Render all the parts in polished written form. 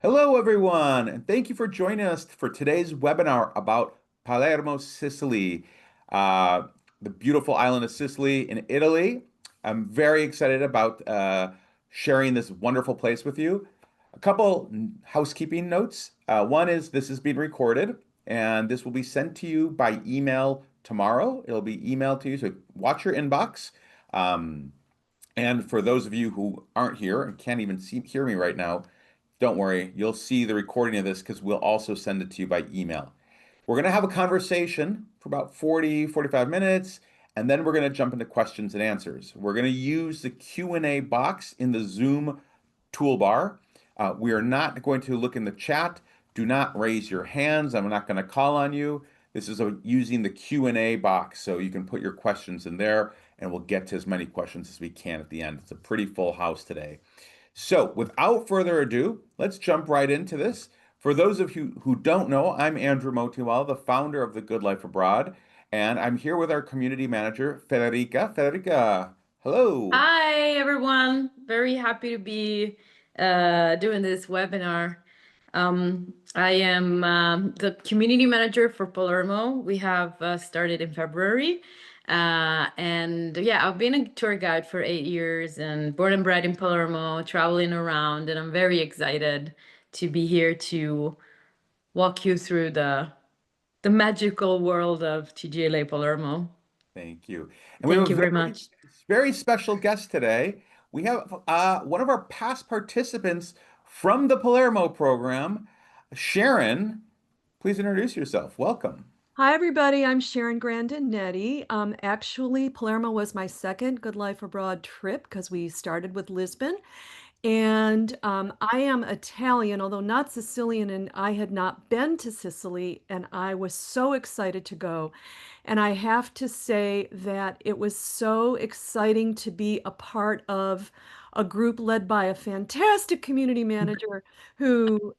Hello, everyone, and thank you for joining us for today's webinar about Palermo, Sicily, uh, the beautiful island of Sicily in Italy. I'm very excited about sharing this wonderful place with you. A couple housekeeping notes. One is this is being recorded, and this will be sent to you by email tomorrow. It'll be emailed to you, so watch your inbox. Um, and for those of you who aren't here and can't even hear me right now, don't worry, you'll see the recording of this because we'll also send it to you by email. We're going to have a conversation for about 40, 45 minutes, and then we're going to jump into questions and answers. We're going to use the Q&A box in the Zoom toolbar. We are not going to look in the chat. Do not raise your hands. I'm not going to call on you. This is using the Q&A box, so you can put your questions in there, and we'll get to as many questions as we can at the end. It's a pretty full house today. So, without further ado, let's jump right into this. For those of you who don't know, I'm Andrew Motiwalla, the founder of The Good Life Abroad, and I'm here with our community manager, Federica. Federica, hello. Hi, everyone. Very happy to be doing this webinar. I am the community manager for Palermo. We have started in February. And yeah, I've been a tour guide for 8 years and born and bred in Palermo, traveling around. And I'm very excited to be here to walk you through the magical world of TGLA Palermo. Thank you. And we have Thank a you very very, much. very special guest today. We have one of our past participants from the Palermo program, Sharon. Please introduce yourself. Welcome. Hi, everybody. I'm Sharon Grandinetti. Actually, Palermo was my second Good Life Abroad trip because we started with Lisbon. And I am Italian, although not Sicilian, and I had not been to Sicily, and I was so excited to go. And I have to say that it was so exciting to be a part of a group led by a fantastic community manager who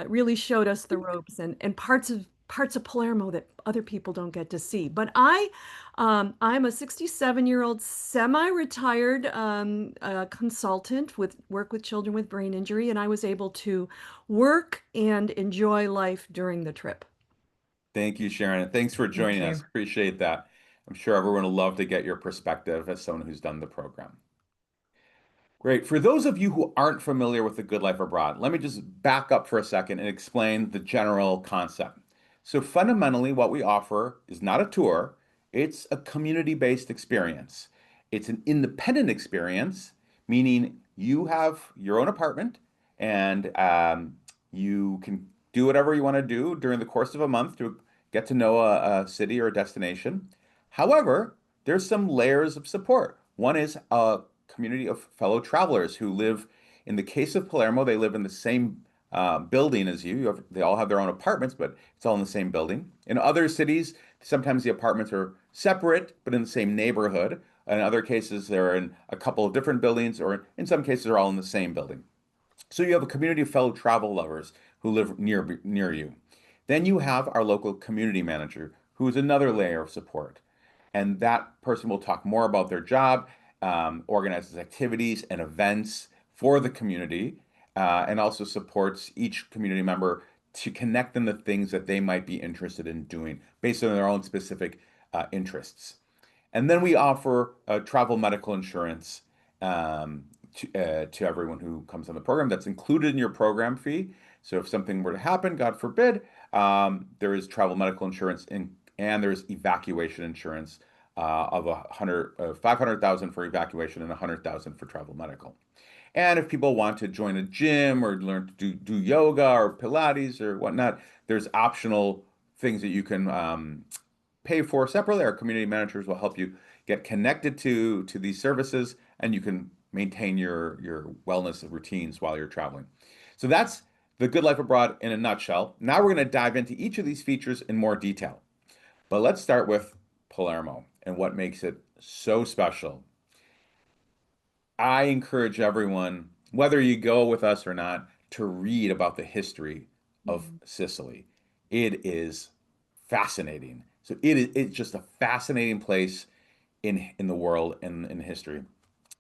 really showed us the ropes and parts of Palermo that other people don't get to see. But I'm a 67-year-old semi-retired consultant with work with children with brain injury, and I was able to work and enjoy life during the trip. Thank you, Sharon. Thanks for Thank joining us. you. Appreciate that. I'm sure everyone will love to get your perspective as someone who's done the program. Great. For those of you who aren't familiar with the Good Life Abroad, let me just back up for a second and explain the general concept. So fundamentally, what we offer is not a tour, it's a community-based experience. It's an independent experience, meaning you have your own apartment and you can do whatever you want to do during the course of a month to get to know a city or a destination. However, there's some layers of support. One is a community of fellow travelers who live, in the case of Palermo, they live in the same building as you. They all have their own apartments, but it's all in the same building. In other cities, sometimes the apartments are separate, but in the same neighborhood. In other cases, they're in a couple of different buildings, or in some cases, they're all in the same building. So you have a community of fellow travel lovers who live near you. Then you have our local community manager, who is another layer of support. And that person will talk more about their job, organizes activities and events for the community, and also supports each community member to connect them to things that they might be interested in doing based on their own specific interests. And then we offer travel medical insurance to everyone who comes on the program. That's included in your program fee. So if something were to happen, God forbid, there is travel medical insurance and there's evacuation insurance of 500,000 for evacuation and 100,000 for travel medical. And if people want to join a gym or learn to do yoga or Pilates or whatnot, there's optional things that you can pay for separately. Our community managers will help you get connected to these services, and you can maintain your wellness routines while you're traveling. So that's the Good Life Abroad in a nutshell. Now we're going to dive into each of these features in more detail. But let's start with Palermo and what makes it so special. I encourage everyone, whether you go with us or not, to read about the history of Mhm. Sicily. It is fascinating. So it's just a fascinating place in the world in history.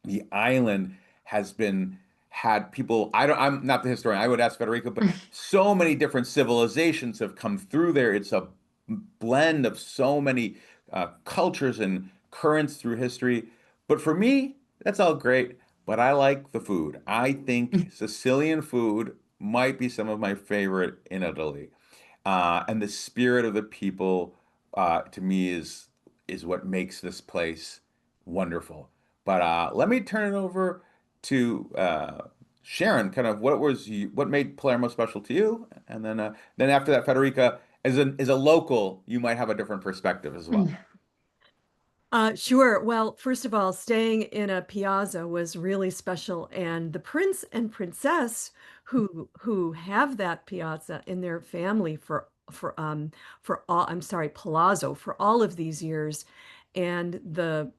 The island has been had people, I'm not the historian, I would ask Federica, but so many different civilizations have come through there. It's a blend of so many cultures and currents through history. But for me, that's all great, but I like the food. I think Sicilian food might be some of my favorite in Italy. And the spirit of the people, to me, is what makes this place wonderful. But let me turn it over to Sharon. Kind of what made Palermo special to you, and then after that, Federica, as a local, you might have a different perspective as well. Sure. Well, first of all, staying in a piazza was really special, and the prince and princess who have that piazza in their family for all, I'm sorry, Palazzo, for all of these years, and the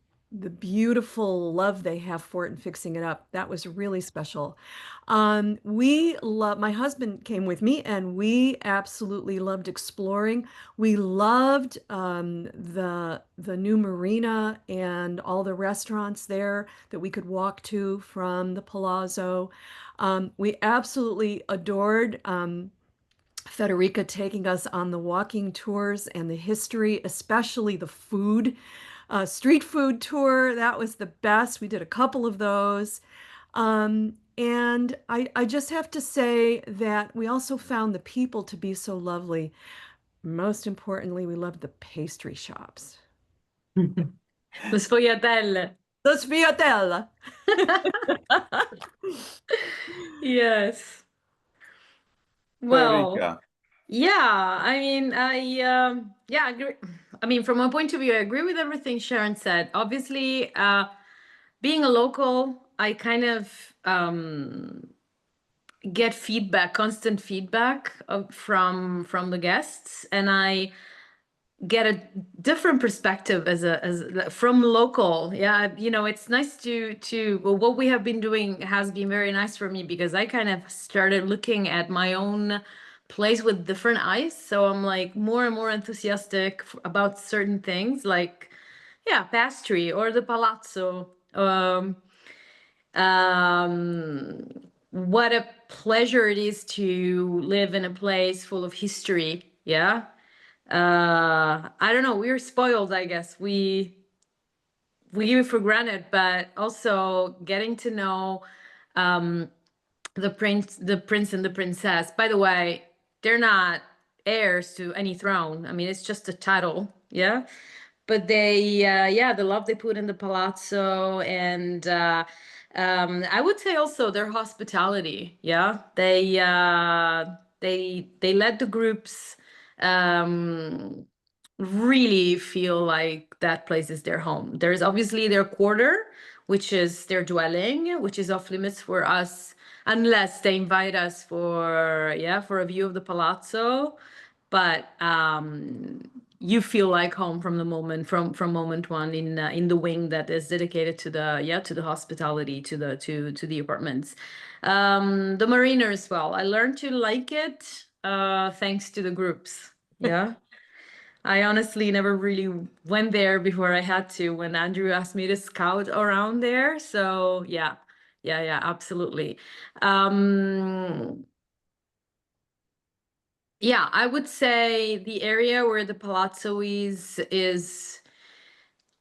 beautiful love they have for it and fixing it up, that was really special. We love, my husband came with me, and we absolutely loved exploring. We loved the new marina and all the restaurants there that we could walk to from the Palazzo. We absolutely adored Federica taking us on the walking tours and the history, especially the food, street food tour. That was the best. We did a couple of those. And I just have to say that we also found the people to be so lovely. Most importantly, we loved the pastry shops. Le sfogliatelle. The sfiatella. Yes. Well, Federica. yeah, I mean, I agree. I mean, from my point of view, I agree with everything Sharon said. Obviously, being a local, I kind of get feedback, constant feedback from the guests, and I get a different perspective as from local. Yeah, you know, it's nice to well, what we have been doing has been very nice for me because I kind of started looking at my own place with different eyes. So I'm like more and more enthusiastic about certain things like, yeah, pastry or the palazzo. Um, what a pleasure it is to live in a place full of history. Yeah. I don't know. We're spoiled, I guess. We give it for granted, but also getting to know um, the prince and the princess. By the way, they're not heirs to any throne. I mean, it's just a title. Yeah. But they, yeah, the love they put in the palazzo, and I would say also their hospitality. Yeah, they let the groups um, really feel like that place is their home. There's obviously their quarter, which is their dwelling, which is off limits for us unless they invite us for, yeah, for a view of the palazzo. But you feel like home from the moment from moment one in the wing that is dedicated to the, yeah, to the hospitality, to the apartments. The marina as well. I learned to like it thanks to the groups. Yeah. I honestly never really went there before I had to when Andrew asked me to scout around there. So yeah, yeah, absolutely. Um, yeah, I would say the area where the Palazzo is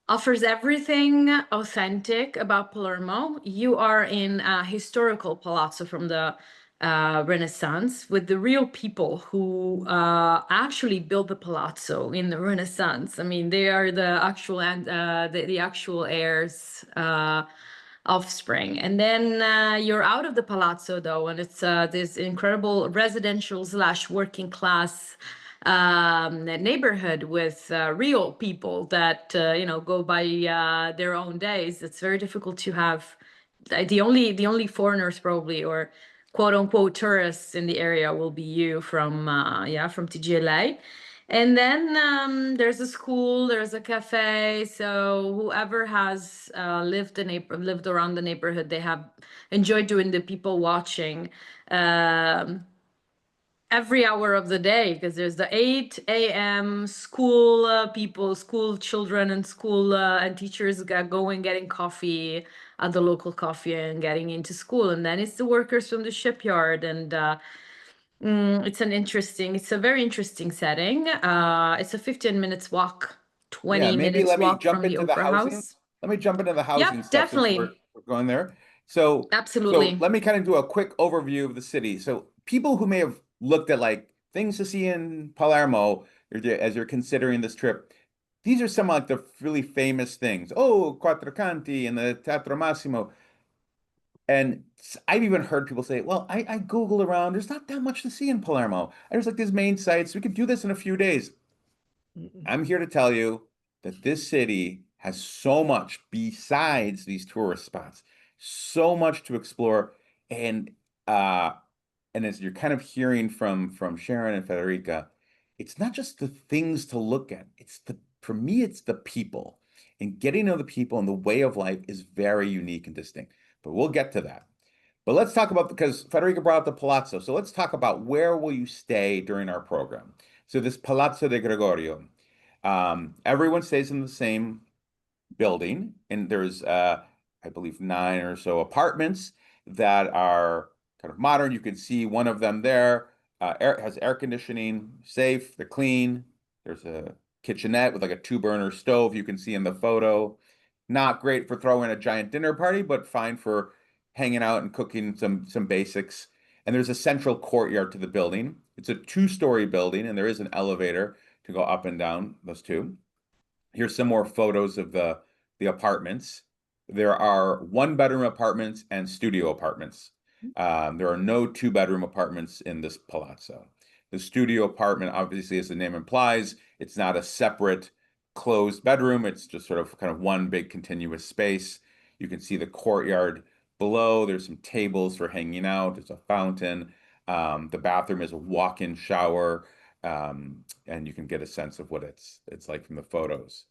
offers everything authentic about Palermo. You are in a historical palazzo from the Renaissance with the real people who actually built the palazzo in the Renaissance. I mean, they are the actual and the actual heirs. Offspring. And then you're out of the palazzo though, and it's this incredible residential slash working class neighborhood with real people that you know, go by their own days. It's very difficult to have the only foreigners probably, or quote unquote tourists in the area, will be you from yeah, from TGLA. And then there's a school, there's a cafe. So whoever has lived around the neighborhood, they have enjoyed doing the people watching. Every hour of the day, because there's the 8 a.m. school people, school children, and school and teachers going getting coffee at the local coffee and getting into school. And then it's the workers from the shipyard. And it's a very interesting setting. It's a 15 minutes walk, Yeah, 20 maybe minutes let me walk jump from the into the Opera housing. House. Let me jump into the housing Yep, stuff since we're definitely. going there. So Absolutely. let me kind of do a quick overview of the city. So people who may have looked at like things to see in Palermo as you're considering this trip, these are some like the really famous things. Oh, Quattrocanti and the Teatro Massimo. And I've even heard people say, well, I Googled around. There's not that much to see in Palermo. There's like these main sites. We could do this in a few days. Mm-mm. I'm here to tell you that this city has so much besides these tourist spots, so much to explore. And uh and as you're kind of hearing from Sharon and Federica, it's not just the things to look at. It's the for me, it's the people. And getting to know the people and the way of life is very unique and distinct. But we'll get to that. But let's talk about because Federica brought up the Palazzo. So let's talk about where will you stay during our program. So this Palazzo de Gregorio. Everyone stays in the same building, and there's I believe 9 or so apartments that are kind of modern. You can see one of them there. Has air conditioning, safe, they're clean. There's a kitchenette with like a two-burner stove you can see in the photo. Not great for throwing a giant dinner party, but fine for hanging out and cooking some basics. And there's a central courtyard to the building. It's a two-story building, and there is an elevator to go up and down those two. Here's some more photos of the apartments. There are one-bedroom apartments and studio apartments. There are no two-bedroom apartments in this palazzo. The studio apartment, obviously, as the name implies, it's not a separate closed bedroom. It's just sort of kind of one big continuous space. You can see the courtyard below. There's some tables for hanging out. There's a fountain. The bathroom is a walk-in shower, and you can get a sense of what it's like from the photos.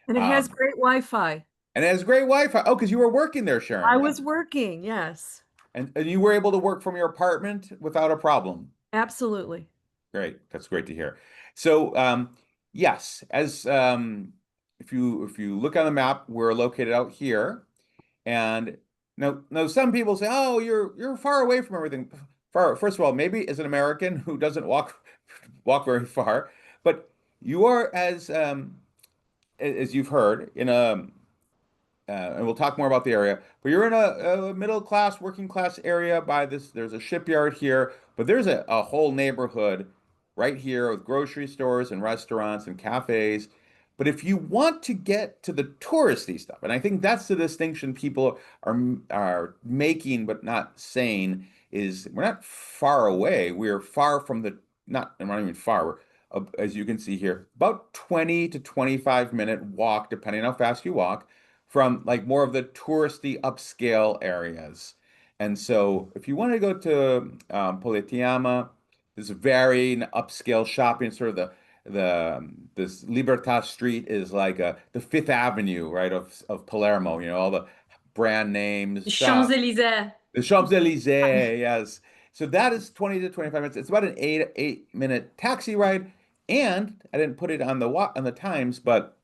And it has Um, great Wi-Fi. and it has great Wi-Fi. Oh, because you were working there, I Sharon. Yeah. was working, yes, And you were able to work from your apartment without a problem. absolutely. Great. That's great to hear. So, yes, as if you look on the map, we're located out here. And now some people say, "Oh, you're far away from everything." Far, first of all, maybe as an American who doesn't walk very far, but you are as you've heard in a and we'll talk more about the area. But you're in a middle class, working class area by this. There's a shipyard here, but there's a whole neighborhood right here with grocery stores and restaurants and cafes. But if you want to get to the touristy stuff, and I think that's the distinction people are making but not saying, is we're not far away. We're far from the not, I'm not even far. As you can see here, about 20 to 25-minute walk, depending on how fast you walk from like more of the touristy upscale areas. And so if you want to go to Politeama, this very upscale shopping, sort of this Libertad Street is like the Fifth Avenue, right, of Palermo, all the brand names, shop, Champs-Élysées. the Champs-Élysées, yes. So that is 20 to 25 minutes. It's about an eight minute taxi ride. And I didn't put it on the times, but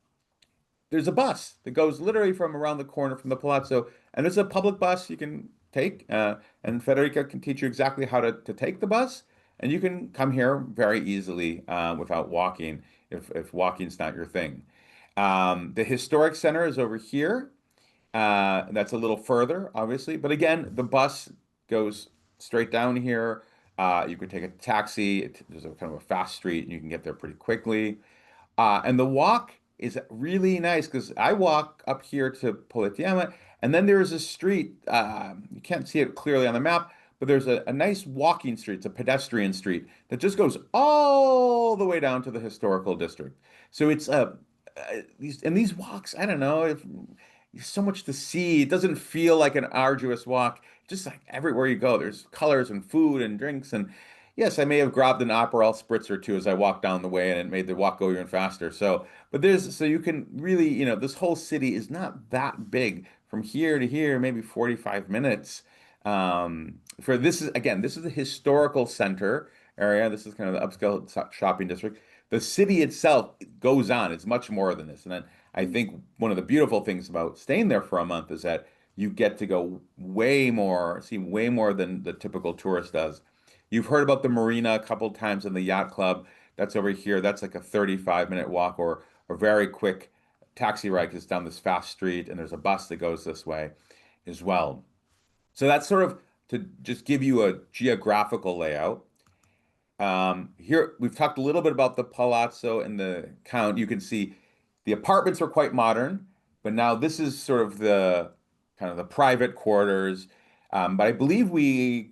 there's a bus that goes literally from around the corner from the Palazzo, and there's a public bus you can take, and Federica can teach you exactly how to take the bus, and you can come here very easily without walking if walking's not your thing. The historic center is over here. That's a little further, obviously, but again, the bus goes straight down here. You can take a taxi. There's a kind of a fast street, and you can get there pretty quickly. And the walk is really nice because I walk up here to Politeama, and then there's a street. You can't see it clearly on the map, but there's a nice walking street. It's a pedestrian street that just goes all the way down to the historical district. So it's these walks. I don't know if there's so much to see. It doesn't feel like an arduous walk. Just like everywhere you go, there's colors and food and drinks and yes, I may have grabbed an Aperol spritz or two as I walked down the way, and it made the walk go even faster. But so you can really, this whole city is not that big from here to here, maybe 45 minutes. For this is again, this is the historical center area. This is kind of the upscale shopping district. The city itself goes on. It's much more than this. And then I think one of the beautiful things about staying there for a month is that you get to go way more, see way more than the typical tourist does. You've heard about the marina a couple times in the yacht club. That's over here. That's like a 35-minute walk or a very quick taxi ride because it's down this fast street and there's a bus that goes this way as well. So that's sort of to just give you a geographical layout. Here we've talked a little bit about the Palazzo and the count. You can see the apartments are quite modern, but now this is sort of the kind of the private quarters. But I believe we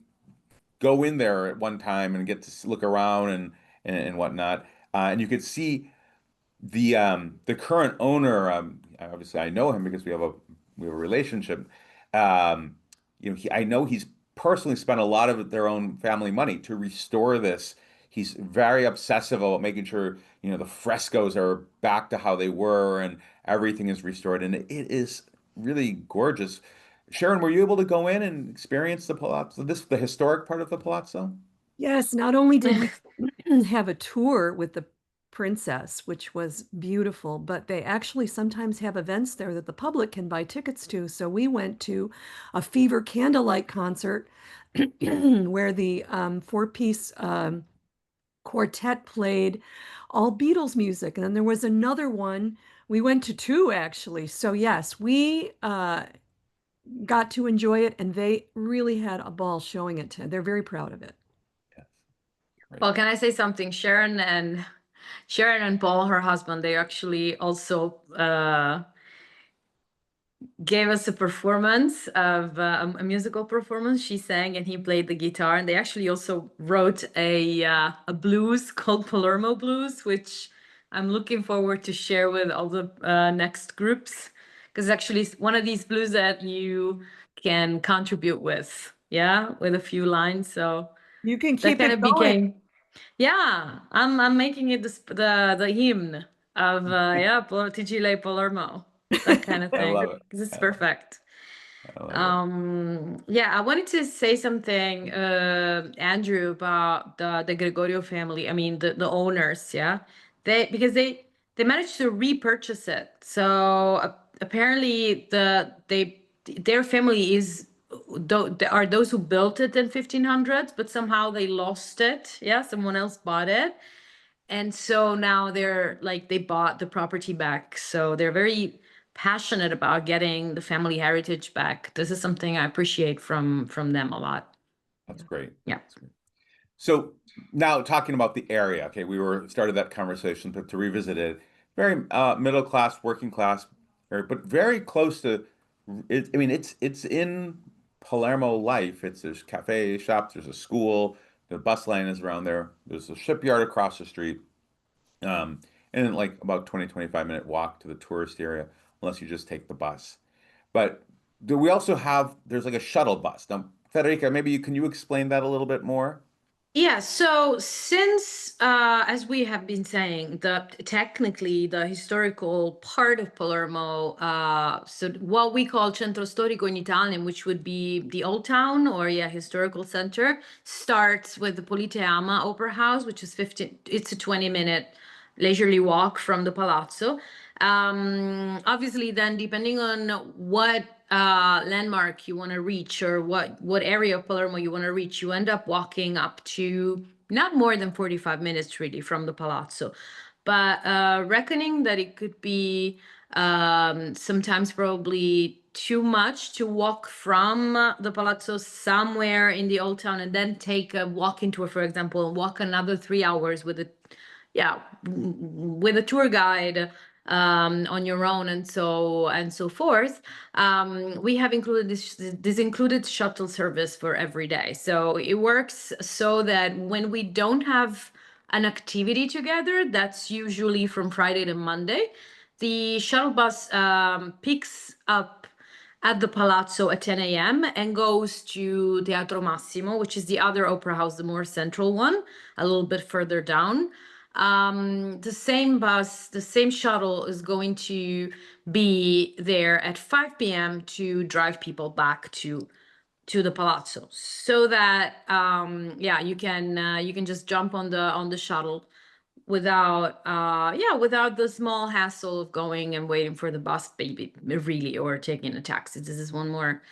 go in there at one time and get to look around and whatnot. And you could see the current owner, obviously I know him because we have a relationship. I know he's personally spent a lot of their own family money to restore this. He's very obsessive about making sure, the frescoes are back to how they were and everything is restored. And it is really gorgeous. Sharon, were you able to go in and experience the Palazzo, the historic part of the Palazzo? Yes, not only did we have a tour with the princess, which was beautiful, but they actually sometimes have events there that the public can buy tickets to. So we went to a Fever candlelight concert where the four-piece quartet played all Beatles music. And then there was another one. We went to two actually. So yes, we got to enjoy it, and they really had a ball showing it to. They're very proud of it. Yes. Great. Well, can I say something? Sharon and Paul, her husband, they actually also gave us a performance of a musical performance. She sang and he played the guitar, and they actually also wrote a blues called Palermo Blues, which I'm looking forward to share with all the next groups, because actually one of these blues that you can contribute with, yeah, with a few lines. So You can that keep kind it of going. became, yeah, I'm making it the hymn of TGLA Palermo, that kind of I thing, love it. because it's I love it. perfect. I love it. Yeah, I wanted to say something, Andrew, about the Gregorio family. I mean, the owners, yeah, because they managed to repurchase it. So apparently their family are those who built it in 1500s, but somehow they lost it. Yeah, someone else bought it. And so now they're like, they bought the property back. So they're very passionate about getting the family heritage back. This is something I appreciate from them a lot. That's great. Yeah. That's great. So now talking about the area, okay, we were started that conversation, but to revisit it, very middle class, working class, but very close to it. I mean, it's in Palermo life. There's cafe, shops, there's a school, the bus line is around there. There's a shipyard across the street. And then like about 20-25 minute walk to the tourist area, unless you just take the bus. But do we also have there's like a shuttle bus. Now, Federica, maybe can you explain that a little bit more? Yeah, so since, as we have been saying, technically the historical part of Palermo, so what we call Centro Storico in Italian, which would be the old town or yeah, historical center, starts with the Politeama Opera House, which is 15, it's a 20-minute leisurely walk from the Palazzo. Obviously, then depending on what landmark you want to reach or what area of Palermo you want to reach, you end up walking up to not more than 45 minutes really from the Palazzo. But reckoning that it could be sometimes probably too much to walk from the Palazzo somewhere in the old town and then take a walking tour, for example, and walk another 3 hours with a with a tour guide on your own and so forth. We have included this included shuttle service for every day. So it works so that when we don't have an activity together, that's usually from Friday to Monday, the shuttle bus picks up at the Palazzo at 10 a.m. and goes to Teatro Massimo, which is the other opera house, the more central one, a little bit further down. The same bus, the same shuttle is going to be there at 5 p.m. to drive people back to the Palazzo, so that yeah, you can just jump on the shuttle without without the small hassle of going and waiting for the bus, maybe really, or taking a taxi. This is one more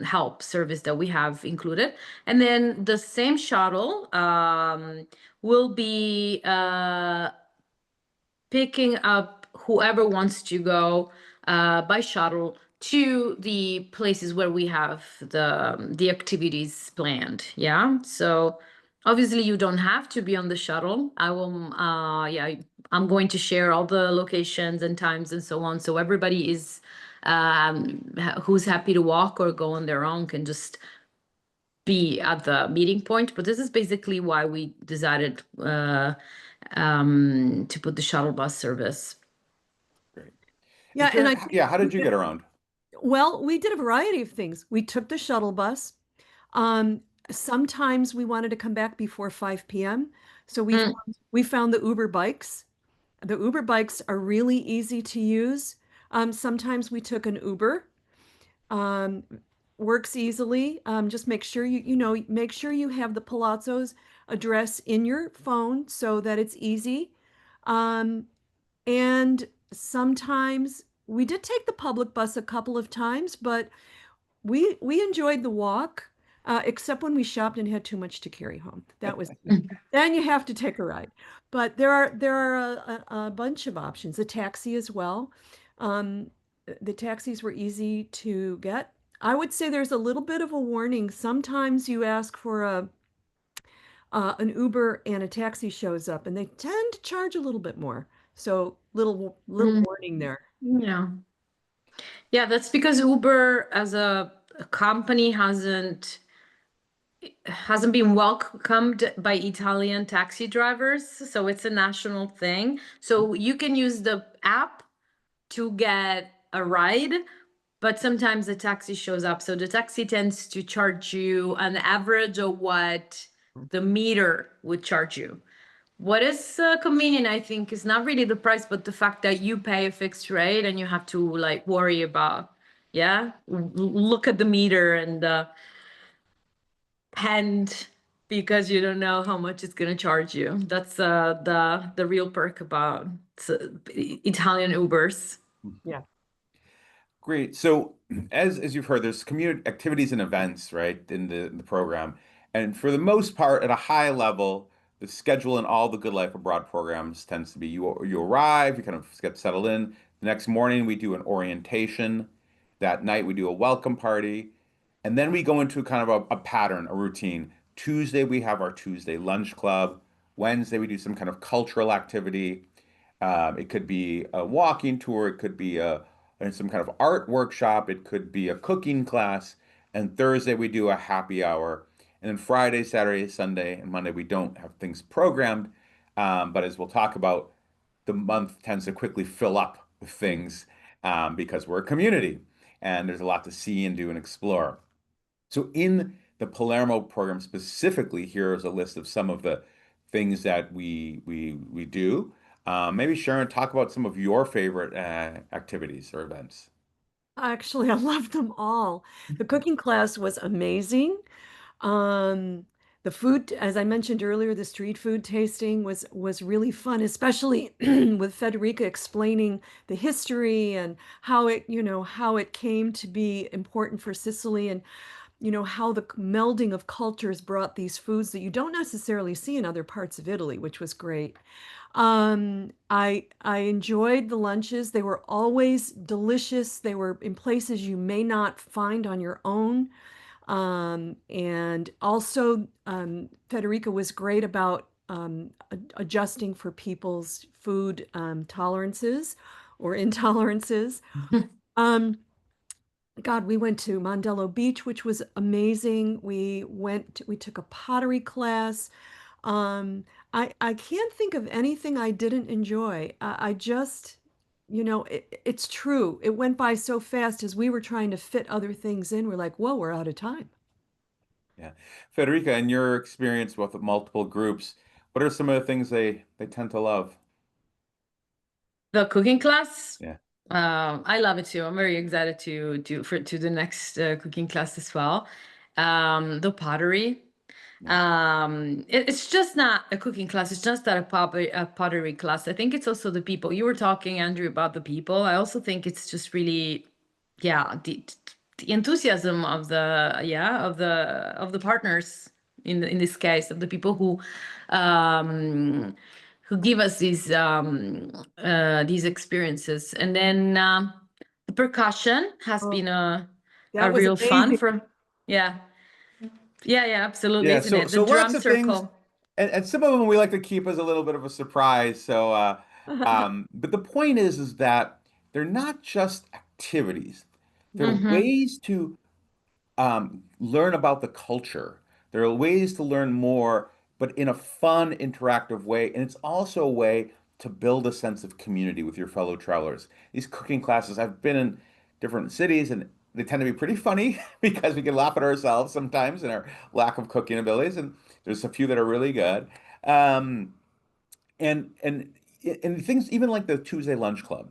help service that we have included. And then the same shuttle will be picking up whoever wants to go by shuttle to the places where we have the activities planned. Yeah. So obviously you don't have to be on the shuttle. I will I'm going to share all the locations and times and so on. So everybody is who's happy to walk or go on their own can just be at the meeting point. But this is basically why we decided to put the shuttle bus service. Great. Yeah, and I think, Yeah, how did you get around? well, we did a variety of things. We took the shuttle bus. Um, Sometimes we wanted to come back before 5 p.m. So Mm. we found the Uber bikes. The Uber bikes are really easy to use. Sometimes we took an Uber. Um, Works easily. Just make sure make sure you have the Palazzo's address in your phone so that it's easy. Um, and sometimes we did take the public bus a couple of times, but we enjoyed the walk, except when we shopped and had too much to carry home. That was then you have to take a ride. But there are a bunch of options. A taxi as well. Um, the taxis were easy to get. I would say there's a little bit of a warning. Sometimes you ask for an Uber and a taxi shows up, and they tend to charge a little bit more. So little Mm. warning there. Yeah. Yeah, that's because Uber as a company hasn't been welcomed by Italian taxi drivers, so it's a national thing. So you can use the app to get a ride, but sometimes the taxi shows up. So the taxi tends to charge you an average of what the meter would charge you. What is convenient, I think, is not really the price, but the fact that you pay a fixed rate and you have to like worry about, look at the meter and pend because you don't know how much it's gonna charge you. That's the real perk about Italian Ubers. Yeah. Great. So, as you've heard, there's community activities and events, right, in the program, and for the most part, at a high level, the schedule in all the Good Life Abroad programs tends to be you arrive, you kind of get settled in. The next morning, we do an orientation. That night, we do a welcome party, and then we go into kind of a pattern, a routine. Tuesday, we have our Tuesday lunch club. Wednesday, we do some kind of cultural activity. It could be a walking tour, it could be some kind of art workshop, it could be a cooking class. And Thursday we do a happy hour. And then Friday, Saturday, Sunday, and Monday we don't have things programmed. But as we'll talk about, the month tends to quickly fill up with things because we're a community and there's a lot to see and do and explore. So in the Palermo program specifically, here is a list of some of the things that we do. Maybe Sharon, talk about some of your favorite activities or events. Actually, I love them all. The cooking class was amazing. Um, the food, as I mentioned earlier, the street food tasting was really fun, especially with Federica explaining the history and how it came to be important for Sicily and how the melding of cultures brought these foods that you don't necessarily see in other parts of Italy, which was great. I enjoyed the lunches. They were always delicious. They were in places you may not find on your own. And also, Federica was great about adjusting for people's food tolerances or intolerances. Um, God, we went to Mondello Beach, which was amazing. We took a pottery class. Um, I can't think of anything I didn't enjoy. I just, it's true. It went by so fast as we were trying to fit other things in. We're like, whoa, we're out of time. Yeah. Federica, in your experience with multiple groups, what are some of the things they tend to love? The cooking class, Yeah. I love it too. I'm very excited to do for to the next cooking class as well. The pottery. Yeah. It's just not a cooking class. It's just not a pottery class. I think it's also the people. You were talking, Andrew, about the people. I also think it's just really, yeah, the enthusiasm of the, yeah, of the partners in this case, of the people who give us these experiences. And then the percussion has Oh, been a that was real fun amazing. from, yeah. Yeah, yeah, absolutely, Yeah, isn't it? The so lots drum of things, circle. and some of them we like to keep as a little bit of a surprise. So, but the point is that they're not just activities; they're Mm-hmm. ways to learn about the culture. There are ways to learn more, but in a fun, interactive way. And it's also a way to build a sense of community with your fellow travelers. These cooking classes, I've been in different cities and they tend to be pretty funny because we can laugh at ourselves sometimes and our lack of cooking abilities. And there's a few that are really good. Um, and and and things even like the Tuesday lunch club.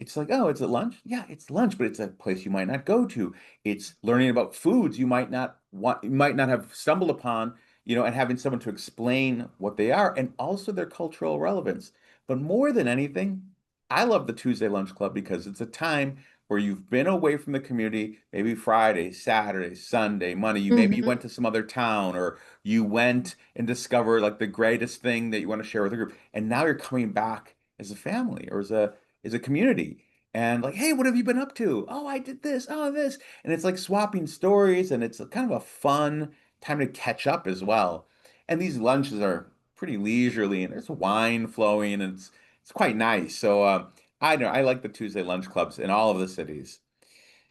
It's like, oh, it's at lunch? Yeah, it's lunch, but it's a place you might not go to. It's learning about foods you might not have stumbled upon, and having someone to explain what they are and also their cultural relevance. But more than anything, I love the Tuesday Lunch Club because it's a time where you've been away from the community, maybe Friday, Saturday, Sunday, Monday. Maybe you Mm-hmm. went to some other town or you went and discovered like the greatest thing that you want to share with the group. And now you're coming back as a family or as a community. And like, hey, what have you been up to? Oh, I did this. Oh, this. And it's like swapping stories, and it's kind of a fun time to catch up as well. And these lunches are pretty leisurely, and there's wine flowing, and it's quite nice. So I know I like the Tuesday lunch clubs in all of the cities.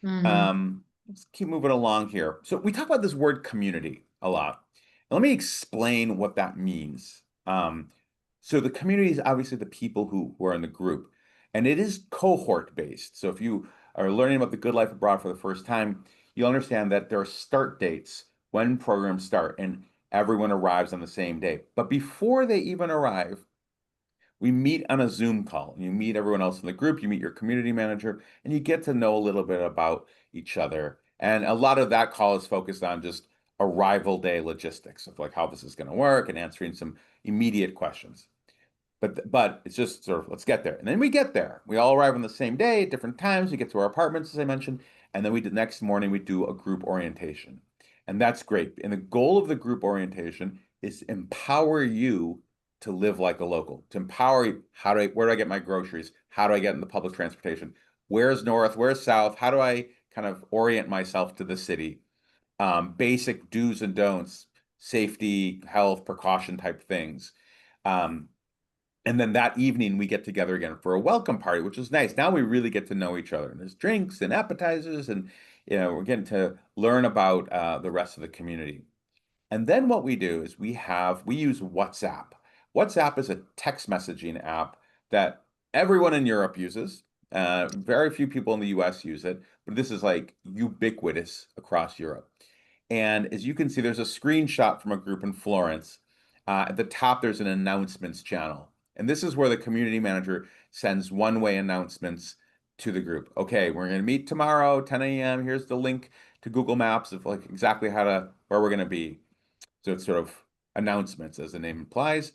Mm-hmm. Let's keep moving along here. So we talk about this word community a lot. Let me explain what that means. So the community is obviously the people who are in the group, and it is cohort based. So if you are learning about the Good Life Abroad for the first time, you'll understand that there are start dates when programs start, and everyone arrives on the same day. But before they even arrive, we meet on a Zoom call. You meet everyone else in the group, you meet your community manager, and you get to know a little bit about each other. And a lot of that call is focused on just arrival day logistics of like how this is going to work and answering some immediate questions. But it's just sort of let's get there. And then we get there. We all arrive on the same day at different times. We get to our apartments, as I mentioned, and then the next morning we do a group orientation. And that's great. And the goal of the group orientation is to empower you to live like a local, to empower you. Where do I get my groceries? How do I get in the public transportation? Where's north? Where's south? How do I kind of orient myself to the city? Basic do's and don'ts, safety, health, precaution type things. Um, and then that evening we get together again for a welcome party, which is nice. Now we really get to know each other. And there's drinks and appetizers, and we're getting to learn about the rest of the community. And then what we do is we use WhatsApp. WhatsApp is a text messaging app that everyone in Europe uses. Very few people in the US use it, but this is like ubiquitous across Europe. And as you can see, there's a screenshot from a group in Florence. At the top, there's an announcements channel. And this is where the community manager sends one-way announcements to the group. Okay, we're going to meet tomorrow, 10 a.m. Here's the link to Google Maps of like exactly where we're going to be. So it's sort of announcements, as the name implies.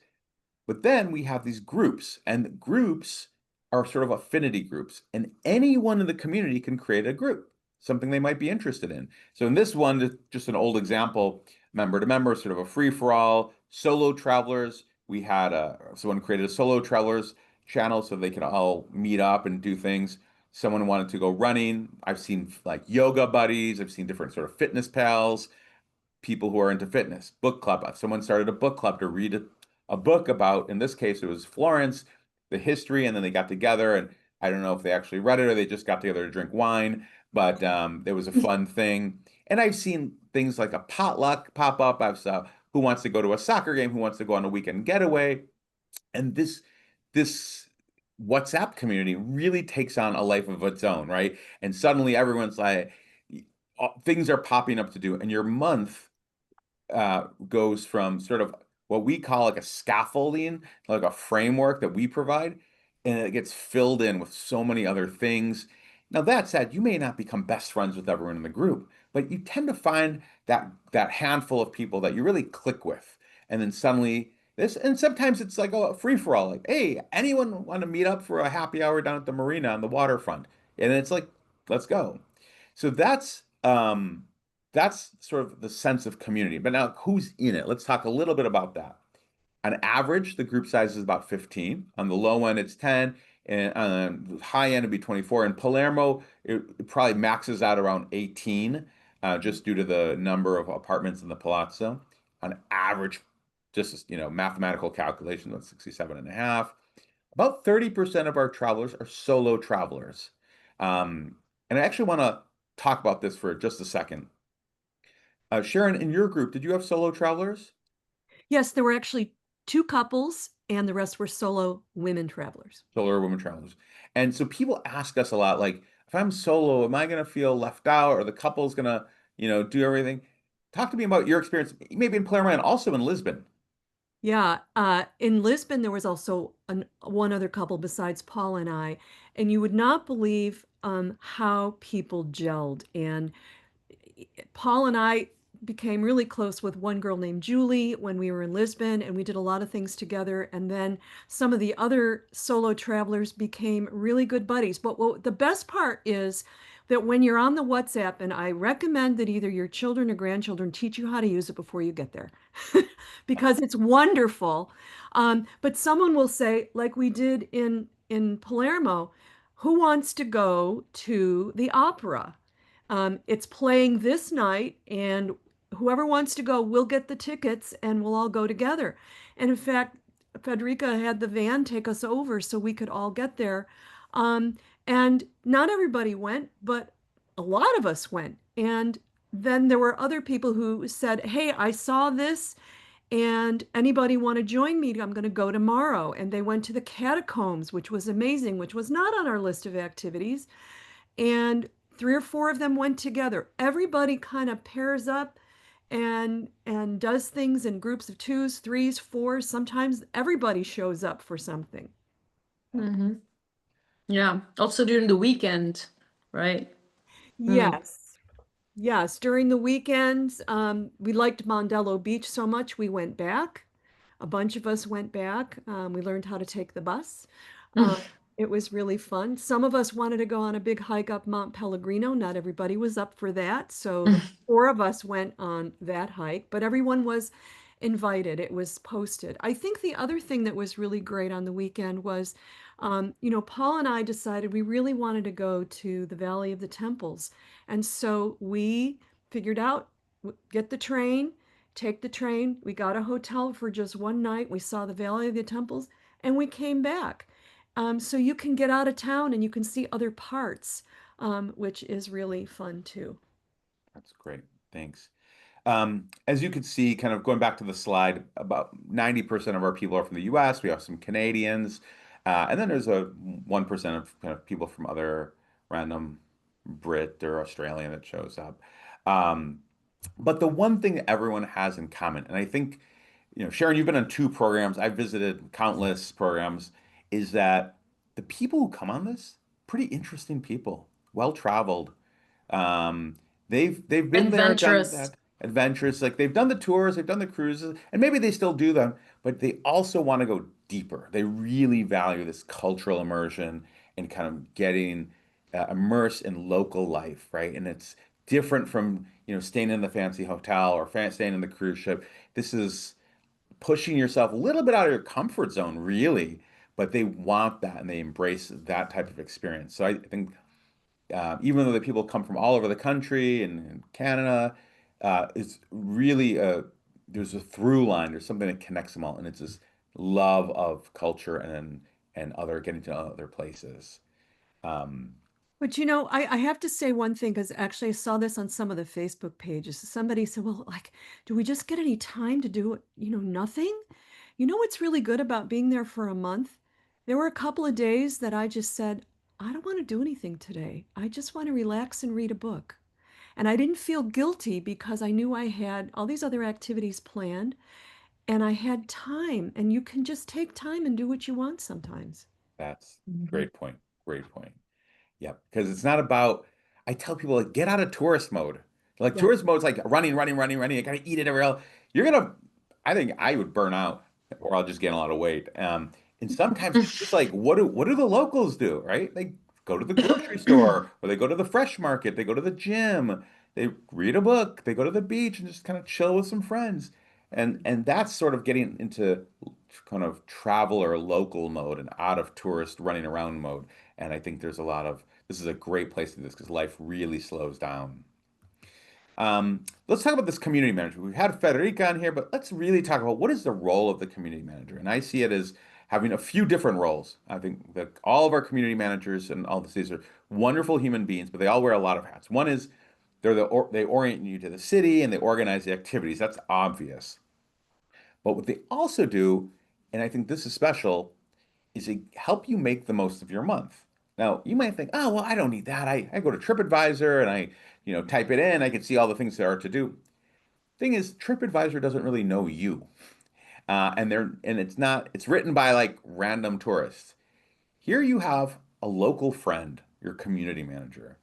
But then we have these groups, and groups are sort of affinity groups, and anyone in the community can create a group, something they might be interested in. So in this one, just an old example, member to member, sort of a free for all, solo travelers. We had someone created a solo travelers channel so they could all meet up and do things. Someone wanted to go running. I've seen like yoga buddies. I've seen different sort of fitness pals, people who are into fitness. Book club. Someone started a book club to read a book about, in this case, it was Florence, the history, and then they got together. And I don't know if they actually read it or they just got together to drink wine, but it was a fun thing. And I've seen things like a potluck pop up. I've saw who wants to go to a soccer game, who wants to go on a weekend getaway. And this WhatsApp community really takes on a life of its own, right? And suddenly everyone's like, things are popping up to do, and your month goes from sort of what we call like a scaffolding, like a framework that we provide, and it gets filled in with so many other things. Now, that said, you may not become best friends with everyone in the group, but you tend to find that handful of people that you really click with, and then suddenly this, and sometimes it's like a free for all, like, hey, anyone want to meet up for a happy hour down at the marina on the waterfront? And it's like, let's go. So that's sort of the sense of community. But now, who's in it? Let's talk a little bit about that. On average, the group size is about 15. On the low end, it's 10, and on the high end, it'd be 24. In Palermo, it probably maxes out around 18, just due to the number of apartments in the Palazzo. On average, just mathematical calculation, that's 67 and a half. About 30% of our travelers are solo travelers. And I actually want to talk about this for just a second. Sharon, in your group, did you have solo travelers? Yes, there were actually two couples, and the rest were solo women travelers. Solo women travelers. And so people ask us a lot, like, if I'm solo, am I going to feel left out, or the couple's going to, do everything? Talk to me about your experience, maybe in Palermo and also in Lisbon. Yeah, in Lisbon, there was also one other couple besides Paul and I, and you would not believe how people gelled. And Paul and I became really close with one girl named Julie when we were in Lisbon, and we did a lot of things together. And then some of the other solo travelers became really good buddies. But what the best part is that when you're on the WhatsApp, and I recommend that either your children or grandchildren teach you how to use it before you get there, because it's wonderful. But someone will say, like we did in Palermo, who wants to go to the opera? It's playing this night, and whoever wants to go, we'll get the tickets and we'll all go together. And in fact, Federica had the van take us over so we could all get there. Um, and not everybody went, but a lot of us went. And then there were other people who said, hey, I saw this, and anybody want to join me? I'm going to go tomorrow. And they went to the catacombs, which was amazing, which was not on our list of activities. And three or four of them went together. Everybody kind of pairs up and does things in groups of twos, threes, fours. Sometimes everybody shows up for something. Hmm. Yeah. Also during the weekend, right? Mm. Yes. Yes, during the weekends, we liked Mondello Beach so much we went back. A bunch of us went back. We learned how to take the bus. Uh, it was really fun. Some of us wanted to go on a big hike up Mount Pellegrino. Not everybody was up for that. So the four of us went on that hike, but everyone was invited. It was posted. I think the other thing that was really great on the weekend was, Paul and I decided we really wanted to go to the Valley of the Temples. And so we figured out, get the train, take the train. We got a hotel for just one night. We saw the Valley of the Temples and we came back. So you can get out of town and you can see other parts, which is really fun too. That's great. Thanks. As you can see, kind of going back to the slide, about 90% of our people are from the US. We have some Canadians, and then there's a 1% of kind of people from other random Brit or Australian that shows up. Um, but the one thing that everyone has in common, and I think, Sharon, you've been on two programs, I've visited countless programs, is that the people who come on this, pretty interesting people, well traveled. Um, they've been there, done Adventurous. that, adventures. Like they've done the tours, they've done the cruises, and maybe they still do them, but they also want to go deeper. They really value this cultural immersion and kind of getting immersed in local life, right? And it's different from, staying in the fancy hotel or staying in the cruise ship. This is pushing yourself a little bit out of your comfort zone, really, but they want that and they embrace that type of experience. So I think even though the people come from all over the country and Canada, it's really there's a through line. There's something that connects them all, and it's this love of culture and other getting to other places. Um, But I have to say one thing because actually I saw this on some of the Facebook pages. Somebody said, well, like, do we just get any time to do, nothing? You know what's really good about being there for a month? There were a couple of days that I just said, I don't want to do anything today. I just want to relax and read a book. And I didn't feel guilty because I knew I had all these other activities planned and I had time. And you can just take time and do what you want sometimes. that's Mhm. great point. Great point. Yep. Because it's not about, I tell people, like, get out of tourist mode. Like Yeah. tourist mode's like running, running, running, running. You gotta eat it every hour. You're gonna, I think I would burn out, or I'll just gain a lot of weight. And sometimes it's just like, what do the locals do, right? They go to the grocery store, or they go to the fresh market, they go to the gym, they read a book, they go to the beach and just kind of chill with some friends. And that's sort of getting into kind of travel or local mode and out of tourist running around mode. And I think there's a lot of this is a great place to do this because life really slows down. Let's talk about this community manager. We've had Federica on here, but let's really talk about what is the role of the community manager. And I see it as having a few different roles. I think that all of our community managers and all the cities are wonderful human beings, but they all wear a lot of hats. One is they orient you to the city and they organize the activities. That's obvious. But what they also do, and I think this is special, is they help you make the most of your month. Now, you might think, oh, well, I don't need that. I go to TripAdvisor and I type it in. I can see all the things there are to do. Thing is, TripAdvisor doesn't really know you. It's written by like random tourists. Here you have a local friend, your community manager,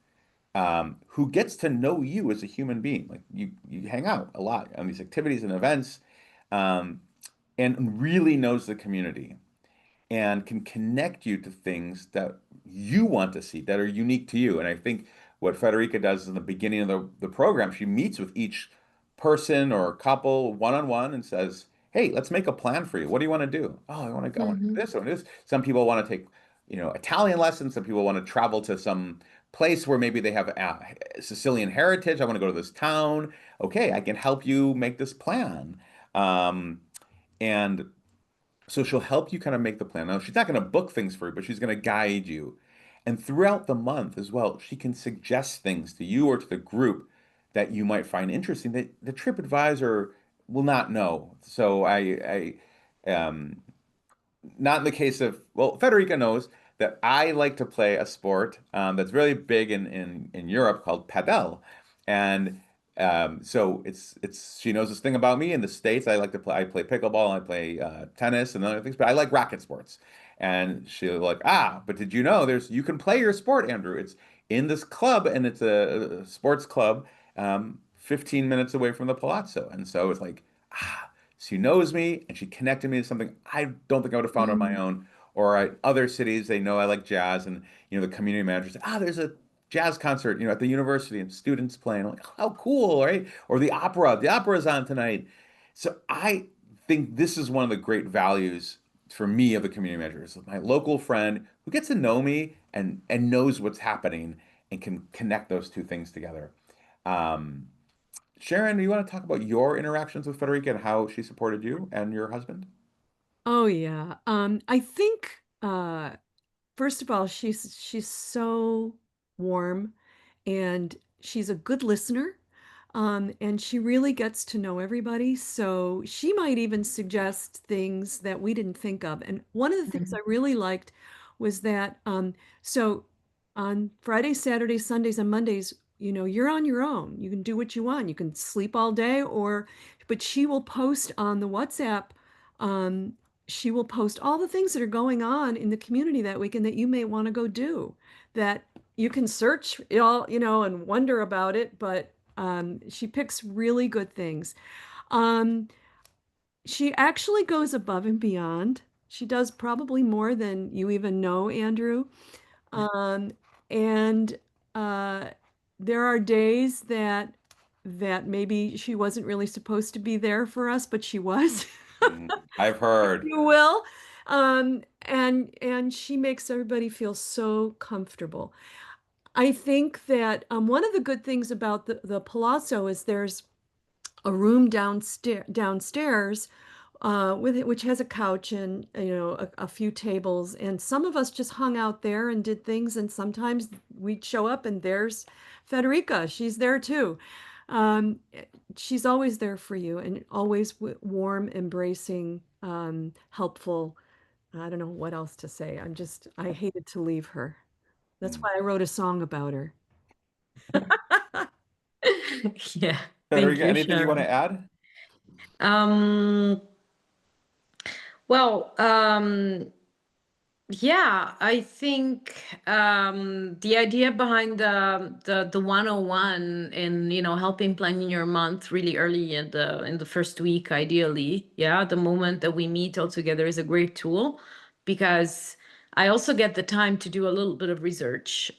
who gets to know you as a human being. Like you hang out a lot on these activities and events, um, and really knows the community and can connect you to things that you want to see that are unique to you. And I think what Federica does in the beginning of the program, she meets with each person or couple one on one and says, "Hey, let's make a plan for you. What do you want to do? Oh, I want to do Mhm. this. I want to do this." Some people want to take, Italian lessons. Some people want to travel to some place where maybe they have Sicilian heritage. I want to go to this town. Okay, I can help you make this plan. Um, and so she'll help you kind of make the plan. Now, she's not going to book things for you, but she's going to guide you. And throughout the month as well, she can suggest things to you or to the group that you might find interesting that the TripAdvisor will not know. So not in the case of, well, Federica knows that I like to play a sport that's really big in Europe called padel. And so it's she knows this thing about me in the States. I play pickleball, I play tennis and other things, but I like racket sports. And she'll like, but did you know you can play your sport, Andrew? It's in this club and it's a sports club 15 minutes away from the Palazzo. And so it's like, she knows me and she connected me to something I don't think I would have found on my Mhm. own. Or other cities, they know I like jazz, and the community manager said, there's a jazz concert, at the university, and students playing. I'm like, how cool, right? Or the opera's on tonight. So I think this is one of the great values for me of the community manager is my local friend who gets to know me and knows what's happening and can connect those two things together. Um, Sharon, do you want to talk about your interactions with Federica and how she supported you and your husband? Oh yeah. I think first of all, she's so warm and she's a good listener. And she really gets to know everybody. So she might even suggest things that we didn't think of. And one of the things I really liked was that so on Fridays, Saturdays, Sundays, and Mondays, you're on your own. You can do what you want. You can sleep all day but she will post on the WhatsApp. Um, she will post all the things that are going on in the community that weekend that you may want to go do. That you can search it all, and wonder about it, but she picks really good things. Um, she actually goes above and beyond. She does probably more than you even know, Andrew. Um, and uh, there are days that maybe she wasn't really supposed to be there for us, but she was. I've heard. You will. And she makes everybody feel so comfortable. I think that one of the good things about the Palazzo is there's a room downstairs with it, which has a couch and a few tables. And some of us just hung out there and did things. And sometimes we'd show up and there's Federica. She's there too. Um, she's always there for you and always warm, embracing, helpful. I don't know what else to say. I hated to leave her. That's Mm. why I wrote a song about her. Yeah, thank Federica, you, anything you want Sharon. to add? Um, well, Yeah, I think the idea behind the 101 in, helping planning your month really early in the first week, ideally, yeah, the moment that we meet all together is a great tool because I also get the time to do a little bit of research.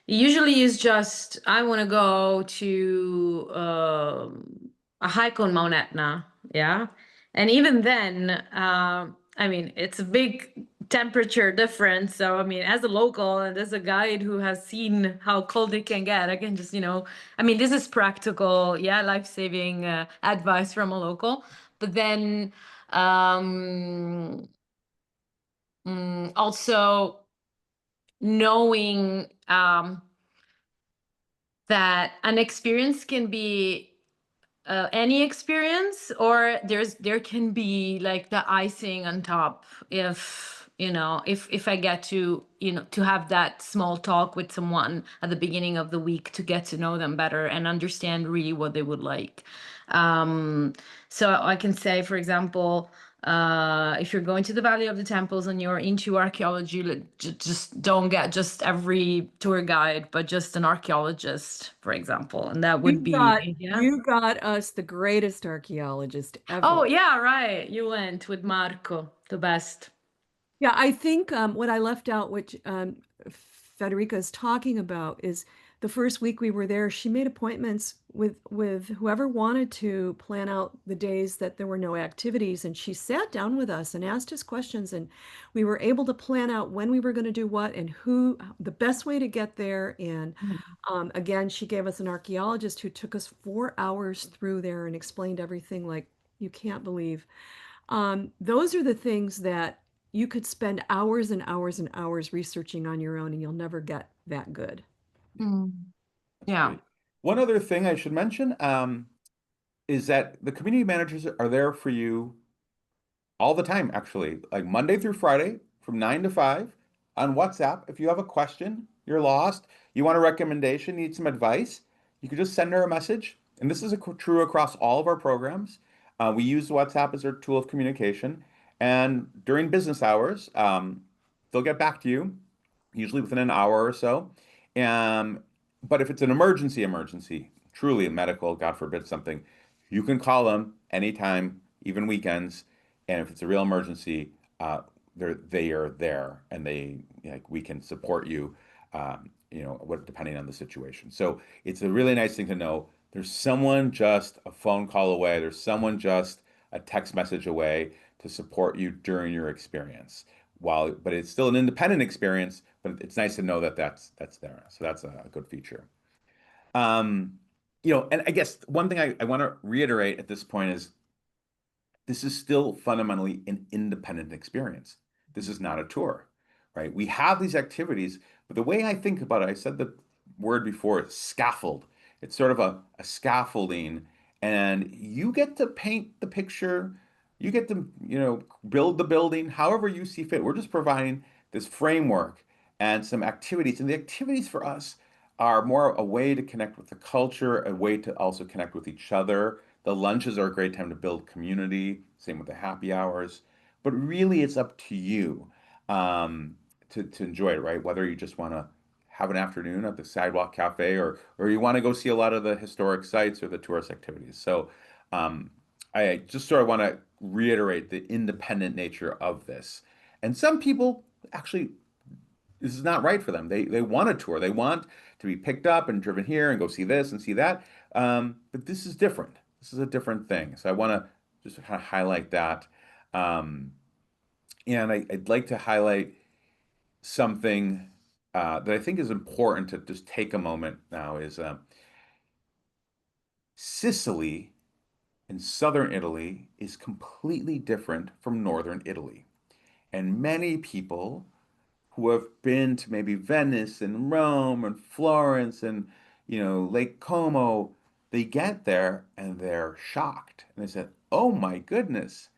Usually is just I want to go to a hike on Mount Etna, yeah, and even then, I mean, it's a big temperature difference. So, I mean, as a local and as a guide who has seen how cold it can get, I can just, I mean, this is practical, yeah, life-saving advice from a local. But then um, also knowing that an experience can be any experience, or there can be like the icing on top if if I get to to have that small talk with someone at the beginning of the week to get to know them better and understand really what they would like. um so I can say, for example, if you're going to the Valley of the Temples and you're into archaeology, just don't get just every tour guide, but just an archaeologist, for example, and that would be, yeah. You got us the greatest archaeologist Oh, ever. yeah, right. You went with Marco, the best. Yeah, I think what I left out, which Federica is talking about, is the first week we were there, she made appointments with whoever wanted to plan out the days that there were no activities, and she sat down with us and asked us questions, and we were able to plan out when we were going to do what and who the best way to get there. And again, she gave us an archaeologist who took us 4 hours through there and explained everything like you can't believe. Those are the things that you could spend hours and hours and hours researching on your own, and you'll never get that good. Mm. That's Yeah. great. One other thing I should mention is that the community managers are there for you all the time, actually, like Monday through Friday from 9 to 5 on WhatsApp. If you have a question, you're lost, you want a recommendation, need some advice, you can just send her a message. And this is true across all of our programs. We use WhatsApp as our tool of communication. And during business hours, they'll get back to you, usually within an hour or so. Um, but if it's an emergency, truly a medical, God forbid something, you can call them anytime, even weekends. And if it's a real emergency, they are there, and we can support you, depending on the situation. So it's a really nice thing to know. There's someone just a phone call away. There's someone just a text message away to support you during your experience. But it's still an independent experience, but it's nice to know that that's there. So that's a good feature. Um, and I guess one thing I want to reiterate at this point is this is still fundamentally an independent experience. This is not a tour, right? We have these activities, but the way I think about it, I said the word before, scaffold. It's sort of a scaffolding, and you get to paint the picture. You get to, build the building however you see fit. We're just providing this framework and some activities. And the activities for us are more a way to connect with the culture, a way to also connect with each other. The lunches are a great time to build community, same with the happy hours. But really, it's up to you to enjoy it, right? Whether you just want to have an afternoon at the Sidewalk Cafe, or you want to go see a lot of the historic sites or the tourist activities. So um, I just sort of want to reiterate the independent nature of this. And some people actually this is not right for them. They want a tour. They want to be picked up and driven here and go see this and see that. But this is different. This is a different thing. So I want to just kind of highlight that. Um, and I'd like to highlight something that I think is important to just take a moment now is Sicily in southern Italy is completely different from northern Italy. And many people who have been to maybe Venice and Rome and Florence and Lake Como, they get there and they're shocked. And they said, "Oh my goodness,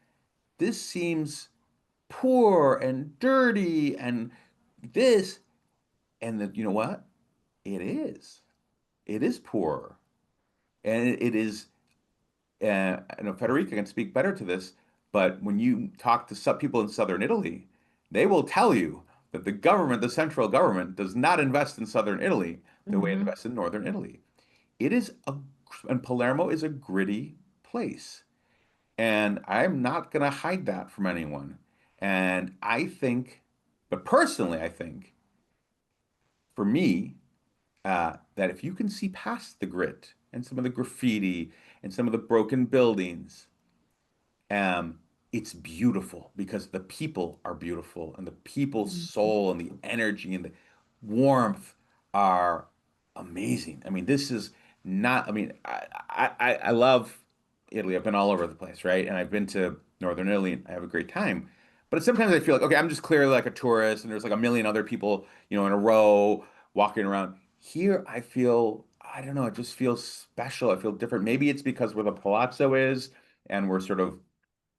this seems poor and dirty and this." And then, you know what? It is. It is poor. And it is I know Federica can speak better to this, but when you talk to some people in southern Italy, they will tell you that the government, the central government, does not invest in southern Italy the way it Hmm. invests in northern Italy. It is and Palermo is a gritty place. And I'm not going to hide that from anyone. And I think, but personally, I think for me, that if you can see past the grit and some of the graffiti and some of the broken buildings, um, it's beautiful because the people are beautiful and the people's soul and the energy and the warmth are amazing. I mean, this is not, I mean, I love Italy. I've been all over the place, right? And I've been to Northern Italy and I have a great time. But sometimes I feel like, okay, I'm just clearly like a tourist and there's like a million other people, in a row walking around. Here, I feel, I don't know, it just feels special. I feel different. Maybe it's because where the Palazzo is and we're sort of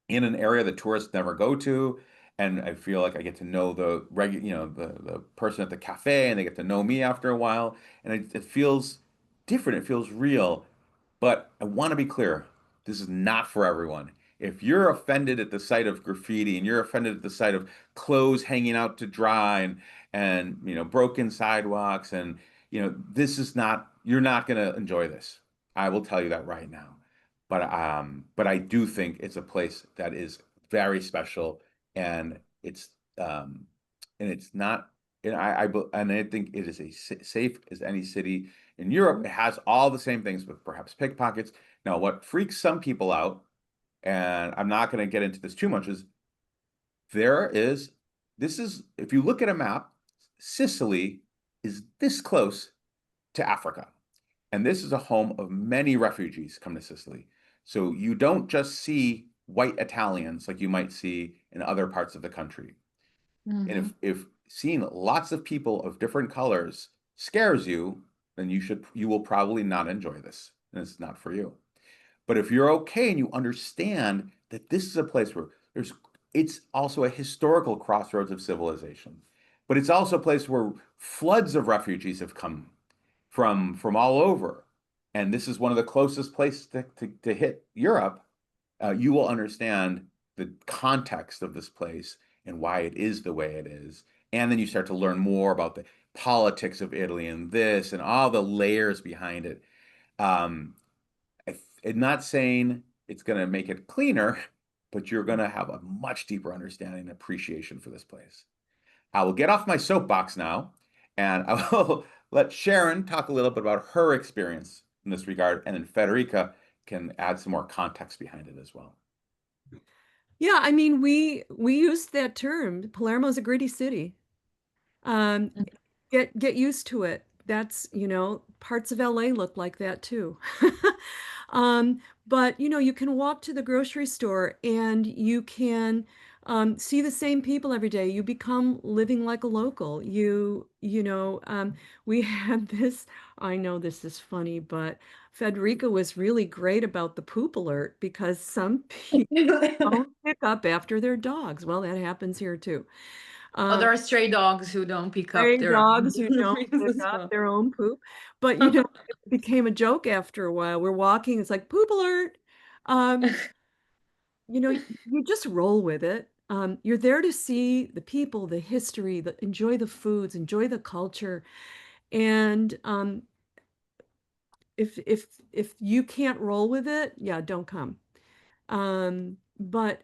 in an area that tourists never go to. And I feel like I get to know the person at the cafe and they get to know me after a while. And it feels different. It feels real. But I want to be clear, this is not for everyone. If you're offended at the sight of graffiti and you're offended at the sight of clothes hanging out to dry and broken sidewalks and this is not you're not going to enjoy this. I will tell you that right now. But I do think it's a place that is very special and um it's not and I think it is safe as any city in Europe. It has all the same things with perhaps pickpockets. Now, what freaks some people out, and I'm not going to get into this too much, is there is this is if you look at a map, Sicily is this close to Africa. And this is a home of many refugees come to Sicily. So you don't just see white Italians like you might see in other parts of the country. And Hmm. if seeing lots of people of different colors scares you, then you will probably not enjoy this. And it's not for you. But if you're okay and you understand that this is a place where it's also a historical crossroads of civilization, but it's also a place where floods of refugees have come from all over, and this is one of the closest places to hit Europe. You will understand the context of this place and why it is the way it is, and then you start to learn more about the politics of Italy and this and all the layers behind it. Um, I'm not saying it's going to make it cleaner, but you're going to have a much deeper understanding and appreciation for this place. I will get off my soapbox now, and I will let Sharon talk a little bit about her experience in this regard, and then Federica can add some more context behind it as well. Yeah, I mean, we used that term. Palermo's a gritty city. Um, get used to it. That's, parts of LA look like that too. But you can walk to the grocery store and you can see the same people every day. You become living like a local. We had this, I know this is funny, but Federica was really great about the poop alert because some people don't pick up after their dogs. Well, that happens here too. Oh, Um, there are stray dogs who don't pick up Stray their dogs who don't pick as up well. their own poop. But it became a joke after a while. We're walking, it's like poop alert. Um, you just roll with it. You're there to see the people, the history, enjoy the foods, enjoy the culture. And if you can't roll with it, yeah, don't come. But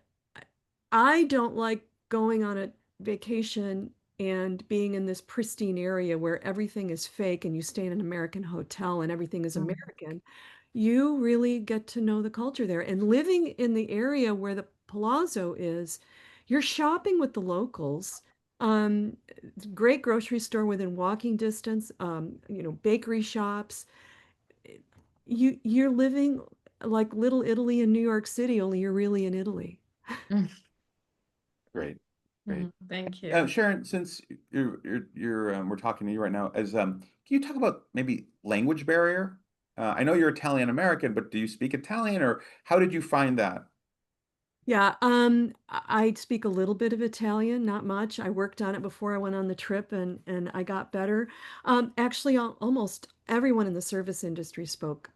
I don't like going on a vacation and being in this pristine area where everything is fake and you stay in an American hotel and everything is Mm. American. You really get to know the culture there. And living in the area where the Palazzo is, you're shopping with the locals. Um, Great grocery store within walking distance, bakery shops. You're living like Little Italy in New York City, only you're really in Italy. Mm. Great, great. Mm. Thank you. Sharon, since we're talking to you right now, can you talk about maybe language barrier? I know you're Italian American, but do you speak Italian, or how did you find that? Yeah, I speak a little bit of Italian, not much. I worked on it before I went on the trip and I got better. Actually, almost everyone in the service industry spoke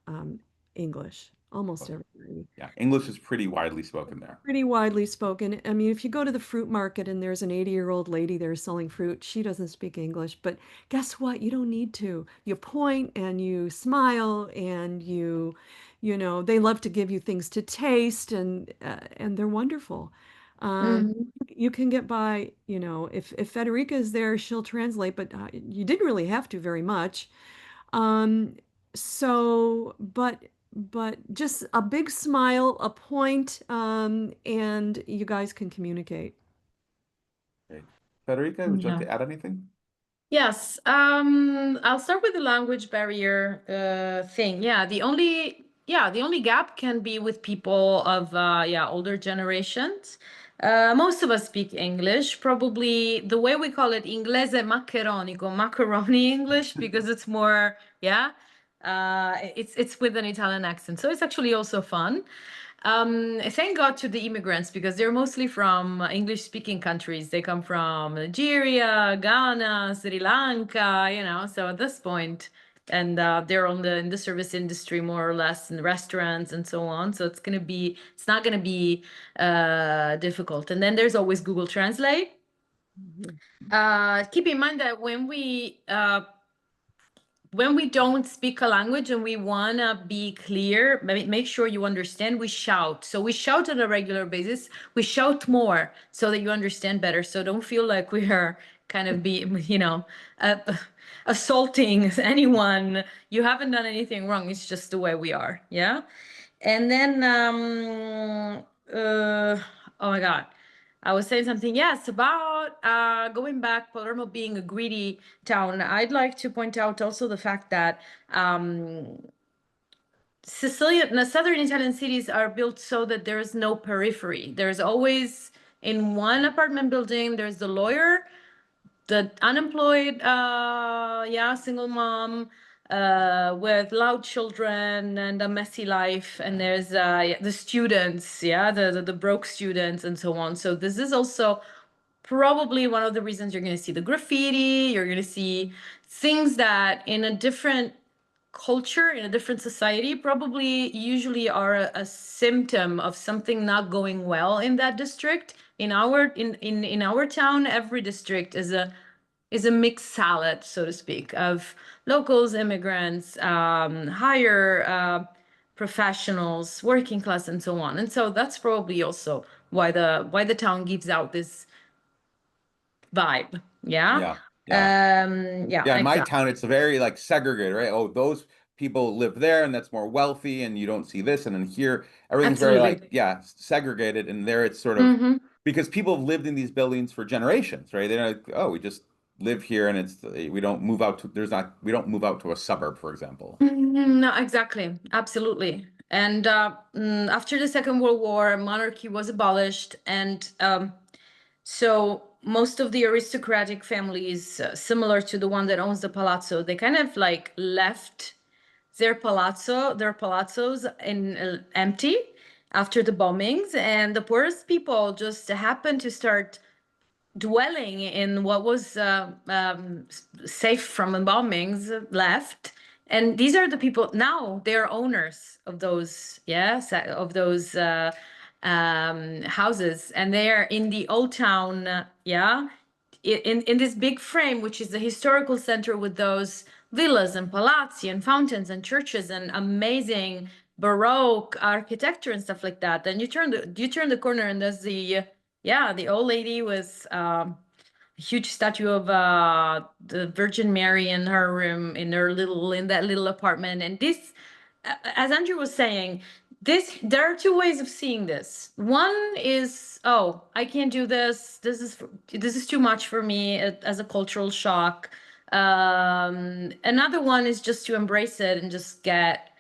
English. almost everybody. Yeah, English is pretty widely spoken there. Pretty widely spoken. I mean, if you go to the fruit market and there's an 80-year-old lady there selling fruit, she doesn't speak English. But guess what? You don't need to. You point and you smile and they love to give you things to taste and they're wonderful. Um, Mhm. you can get by, if Federica is there, she'll translate, but you didn't really have to very much. Um, but just a big smile, a point, and you guys can communicate. Great. Federica, would you like Yeah. to add anything? Yes, I'll start with the language barrier thing. The only gap can be with people of older generations. Most of us speak English, probably the way we call it inglese maccheronico, macaroni English, because it's more, it's with an Italian accent. So it's actually also fun. Thank God to the immigrants because they're mostly from English-speaking countries. They come from Nigeria, Ghana, Sri Lanka, So at this point, and they're in the service industry more or less, in restaurants and so on. So it's not gonna be difficult. And then there's always Google Translate. Mhm. Keep in mind that when we don't speak a language and we want to be clear, make sure you understand, we shout. So we shout on a regular basis. We shout more so that you understand better. So don't feel like we are kind of uh, assaulting anyone. You haven't done anything wrong. It's just the way we are. Yeah. And then, oh my God. I was saying something, yes, about going back, Palermo being a greedy town. I'd like to point out also the fact that Sicilian, the southern Italian cities are built so that there is no periphery. There's always in one apartment building, there's the lawyer, the unemployed, single mom with loud children and a messy life, and there's the students, the broke students and so on. So this is also probably one of the reasons you're going to see the graffiti, you're going to see things that in a different culture, in a different society, probably usually are a symptom of something not going well in that district. In our town, every district is a mixed salad, so to speak, of locals, immigrants, higher professionals, working class, and so on. And so that's probably also why the town gives out this vibe. Yeah. Yeah, yeah. Yeah, Yeah, in my exactly. town, it's very like segregated, right? Oh, those people live there and that's more wealthy, and you don't see this. And then here, everything's very like, Absolutely. yeah, segregated. And there it's sort of Hmm. because people have lived in these buildings for generations, right? They're like, oh, we just live here and we don't move out to, we don't move out to a suburb, for example. No, exactly. Absolutely. And after the Second World War, monarchy was abolished, and so most of the aristocratic families, similar to the one that owns the palazzo, they kind of like left their palazzos in empty after the bombings, and the poorest people just happened to start dwelling in what was safe from the bombings left. And these are the people now, they're owners of those, of those houses, and they're in the old town, in this big frame, which is the historical center with those villas and palazzi and fountains and churches and amazing Baroque architecture and stuff like that. Then you turn the corner and there's the old lady with a huge statue of the Virgin Mary in her room, in that little apartment. And this, as Andrew was saying, there are two ways of seeing this. One is, oh, I can't do this. This is too much for me as a cultural shock. Another one is just to embrace it and just get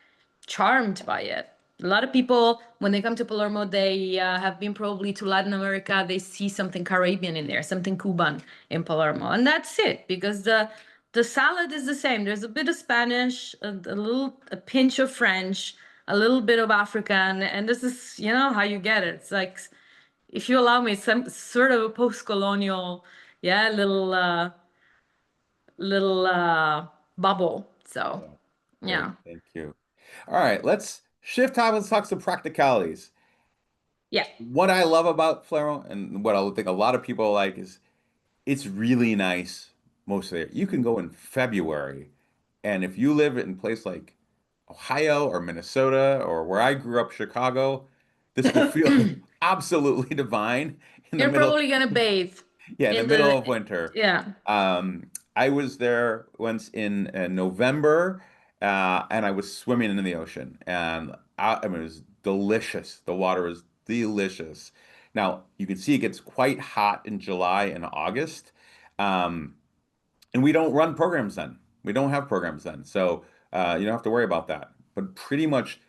charmed by it. A lot of people, when they come to Palermo, they have been probably to Latin America. They see something Caribbean in there, something Cuban in Palermo, and that's it. Because the salad is the same. There's a bit of Spanish, a pinch of French, a little bit of African, and this is how you get it. It's like, if you allow me, some sort of a post-colonial, little bubble. So Yeah. Great. yeah. Thank you. All right, let's shift time, let's talk some practicalities. Yeah. What I love about Palermo and what I think a lot of people like is it's really nice most of the year. You can go in February, and if you live in a place like Ohio or Minnesota or where I grew up, Chicago, this will feel absolutely divine in the You're middle. probably gonna bathe Yeah, in the in middle of the, winter. yeah. I was there once in November, and I was swimming in the ocean, and I mean, it was delicious. The water was delicious. Now, you can see it gets quite hot in July and August, um, and we don't run programs then. We don't have programs then, so you don't have to worry about that. But pretty much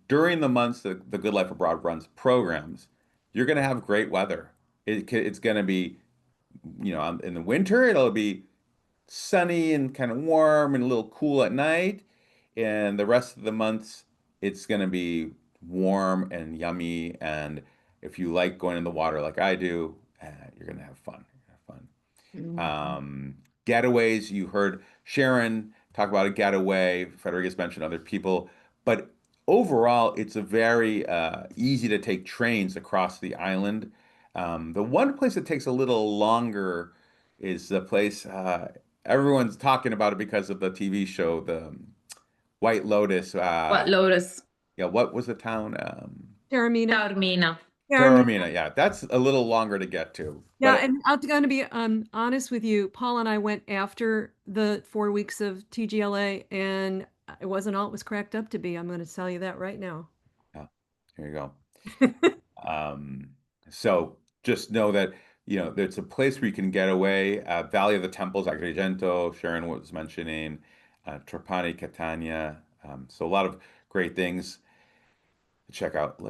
during the months that the Good Life Abroad runs programs, you're going to have great weather. It's going to be, in the winter, it'll be sunny and kind of warm and a little cool at night. And the rest of the months, it's going to be warm and yummy. And if you like going in the water like I do, you're going to have fun. You're gonna have fun. Mhm. Getaways, you heard Sharon talk about a getaway. Federica's mentioned other people, but overall, it's a very easy to take trains across the island. The one place that takes a little longer is the place everyone's talking about it because of the TV show, the White Lotus. What lotus? Yeah, what was the town? Taormina. Taormina. Taormina. Taormina. Yeah, that's a little longer to get to, Yeah, but and I'm going to be honest with you. Paul and I went after the 4 weeks of TGLA, and it wasn't all it was cracked up to be. I'm going to tell you that right now. yeah, here you go. Um, so just know that, there's a place where you can get away. Valley of the Temples, Agrigento, Sharon was mentioning, Trapani, Catania. So a lot of great things to check out.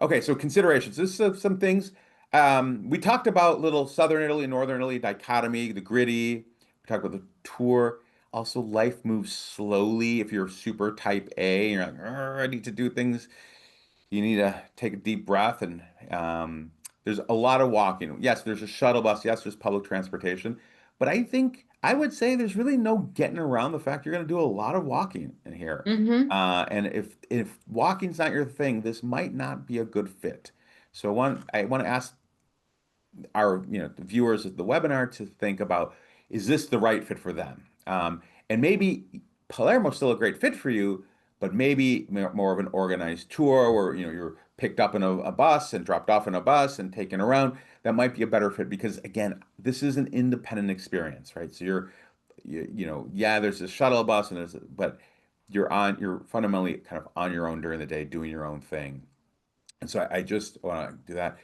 Okay, so considerations. This is some things. We talked about little Southern Italy, Northern Italy dichotomy, the gritty. We talked about the tour. Also, life moves slowly. If you're super type A, you're like, "Arr, I need to do things, you need to take a deep breath and there's a lot of walking. Yes, there's a shuttle bus. Yes, there's public transportation. But I think I would say there's really no getting around the fact you're going to do a lot of walking in here. Mm-hmm. And if walking's not your thing, this might not be a good fit. So I want to ask our the viewers of the webinar to think about, is this the right fit for them? And maybe Palermo's still a great fit for you, but maybe more of an organized tour where you're picked up in a bus and dropped off in a bus and taken around. That might be a better fit because again, this is an independent experience, right? So yeah, there's a shuttle bus but you're fundamentally kind of on your own during the day doing your own thing. And so I just want to do that.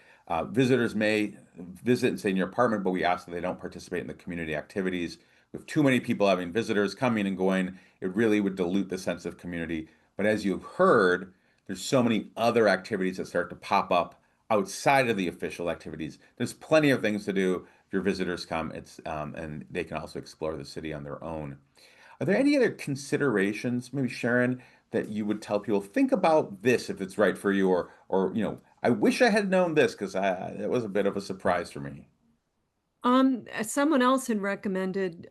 Visitors may visit and stay in your apartment, but we ask that they don't participate in the community activities. With too many people having visitors coming and going, it really would dilute the sense of community. But as you've heard, there's so many other activities that start to pop up outside of the official activities. There's plenty of things to do if your visitors come. And they can also explore the city on their own. Are there any other considerations, maybe Sharon, that you would tell people, think about this if it's right for you, or I wish I had known this because it was a bit of a surprise for me. Someone else had recommended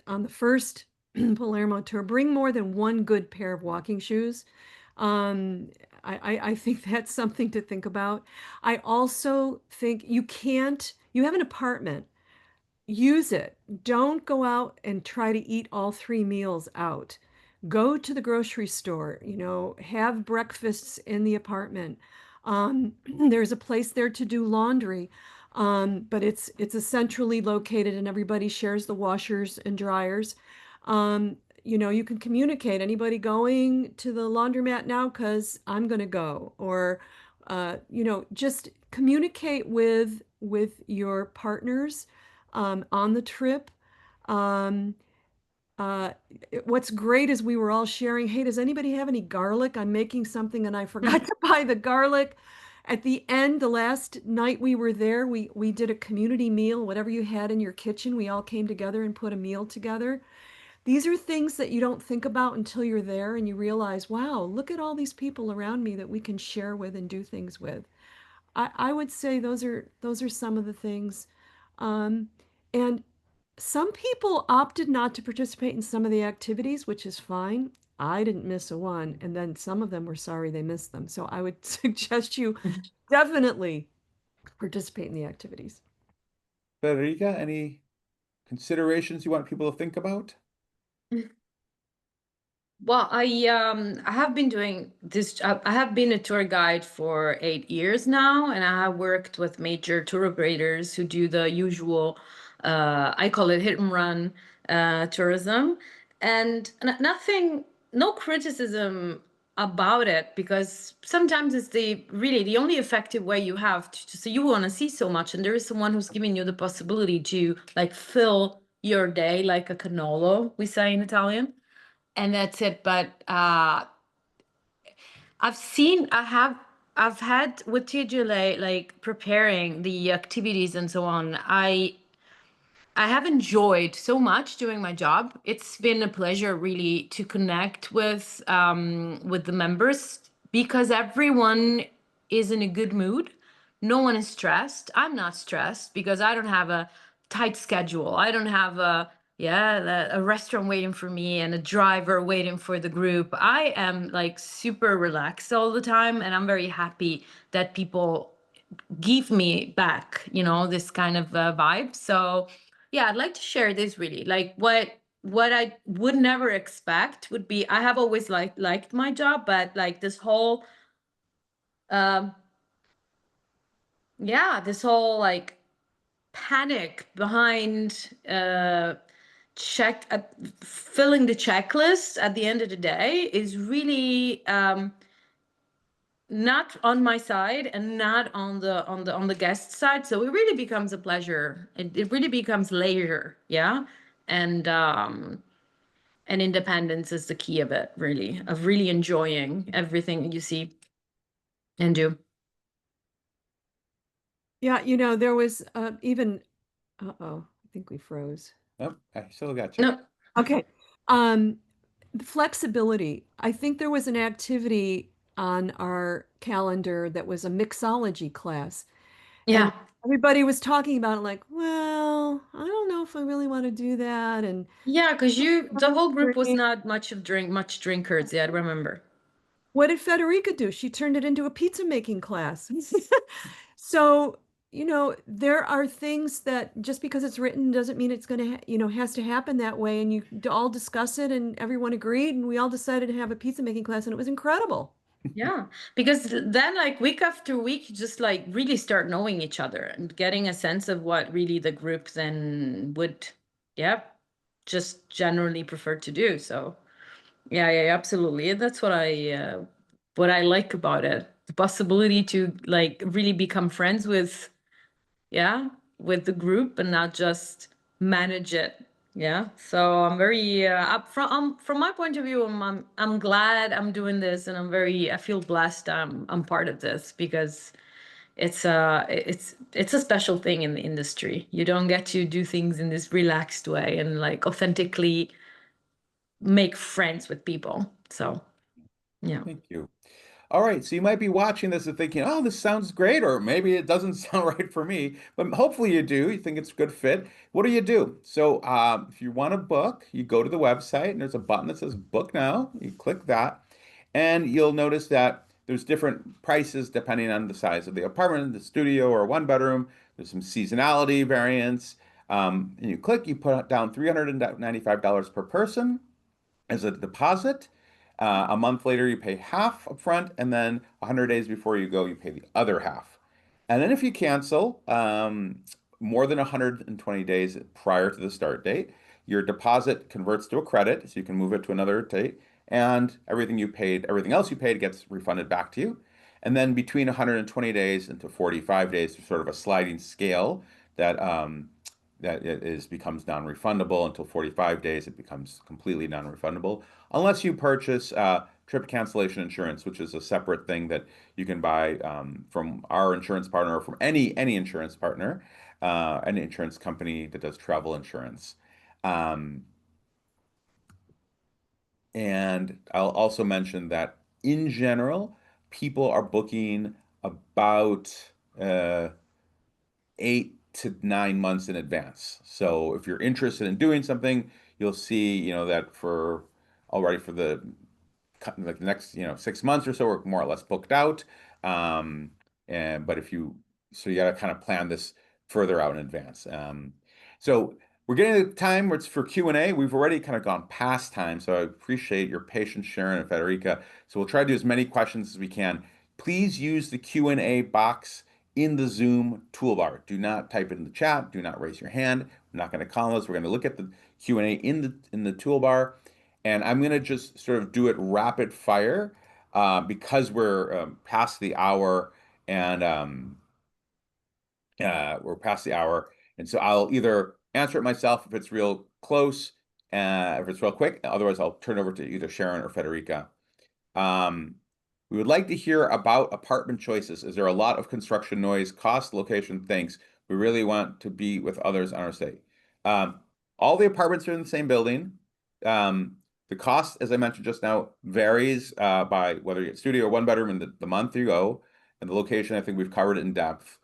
on the first Palermo tour, bring more than one good pair of walking shoes. Um, I think that's something to think about. I also think you have an apartment. Use it. Don't go out and try to eat all 3 meals out. Go to the grocery store, have breakfasts in the apartment. There's a place there to do laundry, but it's a centrally located and everybody shares the washers and dryers. Um, you can communicate. Anybody going to the laundromat now? Because I'm going to go. Or, just communicate with your partners on the trip. Um, uh, what's great is we were all sharing, hey, does anybody have any garlic? I'm making something and I forgot to buy the garlic. At the end, the last night we were there, we did a community meal, whatever you had in your kitchen, we all came together and put a meal together. These are things that you don't think about until you're there and you realize, wow, look at all these people around me that we can share with and do things with. I would say those are some of the things. Um, and some people opted not to participate in some of the activities, which is fine. I didn't miss a one, and then some of them were sorry they missed them. So I would suggest you definitely participate in the activities. Federica, any considerations you want people to think about? Well, I have been doing this. I have been a tour guide for 8 years now, and I have worked with major tour operators who do the usual, I call it hit and run tourism, and nothing, no criticism about it because sometimes it's the really the only effective way you have to so you want to see so much, and there is someone who's giving you the possibility to like fill your day like a canolo, we say in Italian, and that's it. But I've had with TGLA like preparing the activities and so on. I have enjoyed so much doing my job. It's been a pleasure really to connect with the members because everyone is in a good mood. No one is stressed. I'm not stressed because I don't have a tight schedule. I don't have a restaurant waiting for me and a driver waiting for the group. I am like super relaxed all the time, and I'm very happy that people give me back, this kind of vibe. So yeah, I'd like to share this really. Like what I would never expect would be I have always liked my job, but like this whole um this whole like panic behind filling the checklist at the end of the day is really not on my side and not on the guest side, so it really becomes a pleasure. It really becomes leisure, yeah. And independence is the key of it, really, of really enjoying everything you see and do. Yeah, there was even, uh-oh, I think we froze. Oh, I still got you. No. Okay. Um, the flexibility. I think there was an activity on our calendar that was a mixology class, and Yeah. everybody was talking about it like, well, I don't know if I really want to do that. And Yeah, because the whole group was not much drinkers. Yeah, I remember. what did Federica do? She turned it into a pizza making class. So, there are things that just because it's written doesn't mean it's going to, has to happen that way. And you all discuss it and everyone agreed and we all decided to have a pizza making class and it was incredible. Yeah, because then like week after week, you just like really start knowing each other and getting a sense of what really the group then would, yeah, just generally prefer to do. So yeah, yeah, absolutely. That's what I like about it. The possibility to like really become friends with, yeah, with the group and not just manage it. Yeah. So I'm very up from my point of view, I'm glad I'm doing this, and I feel blessed I'm part of this because it's a special thing in the industry. You don't get to do things in this relaxed way and like authentically make friends with people. So yeah. Thank you. All right, so you might be watching this and thinking, "Oh, this sounds great," or maybe it doesn't sound right for me. But hopefully you do. You think it's a good fit. What do you do? So, if you want to book, you go to the website and there's a button that says "Book Now." You click that, and you'll notice that there's different prices depending on the size of the apartment, the studio, or one bedroom. There's some seasonality variants. And you click, you put down $395 per person as a deposit. A month later, you pay half upfront, and then 100 days before you go, you pay the other half. And then if you cancel more than 120 days prior to the start date, your deposit converts to a credit, so you can move it to another date, and everything else you paid gets refunded back to you. And then between 120 days and to 45 days, there's sort of a sliding scale that becomes non-refundable. Until 45 days, it becomes completely non-refundable unless you purchase trip cancellation insurance, which is a separate thing that you can buy from our insurance partner or from any insurance partner, any insurance company that does travel insurance. Um, and I'll also mention that in general, people are booking about uh, 8 to 9 months in advance. So if you're interested in doing something, you'll see, that for already for the like the next 6 months or so are more or less booked out. Um, but if you so you got to kind of plan this further out in advance. So we're getting to the time where it's for Q&A. We've already kind of gone past time, so I appreciate your patience, Sharon and Federica. So we'll try to do as many questions as we can. Please use the Q&A box in the Zoom toolbar. Do not type it in the chat. Do not raise your hand. We're not going to call us. We're going to look at the Q&A in the toolbar, and I'm going to just sort of do it rapid fire because we're past the hour, and we're past the hour, and so I'll either answer it myself if it's real close, if it's real quick. Otherwise, I'll turn over to either Sharon or Federica. Um, we would like to hear about apartment choices. Is there a lot of construction noise, cost, location? Thanks. We really want to be with others on our site. Um, all the apartments are in the same building. The cost, as I mentioned just now, varies by whether you get studio or one bedroom and the month you go, and the location. I think we've covered it in depth.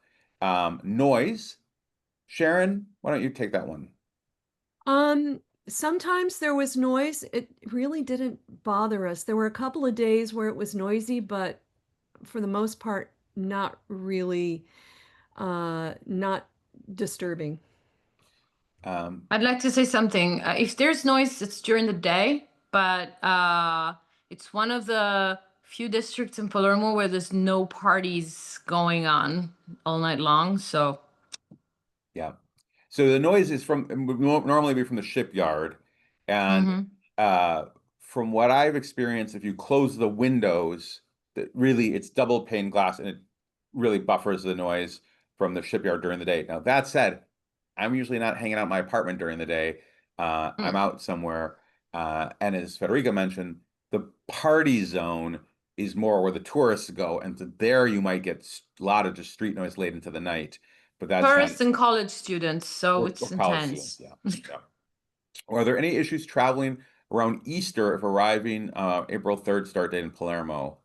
Noise. Sharon, why don't you take that one? Um, Sometimes there was noise. It really didn't bother us. There were a couple of days where it was noisy, but for the most part, not really, not disturbing. I'd like to say something. If there's noise, it's during the day, but it's one of the few districts in Palermo where there's no parties going on all night long. So, Yeah. So the noise is from would normally be from the shipyard, and mhm. uh, from what I've experienced, if you close the windows, that really it's double pane glass, and it really buffers the noise from the shipyard during the day. Now that said, I'm usually not hanging out in my apartment during the day. I'm Mm. out somewhere, and as Federica mentioned, the party zone is more where the tourists go, and so there you might get a lot of just street noise late into the night. But that's not Tourists and college students, so or it's college students, intense. yeah. Yeah. Are there any issues traveling around Easter if arriving April 3rd start date in Palermo?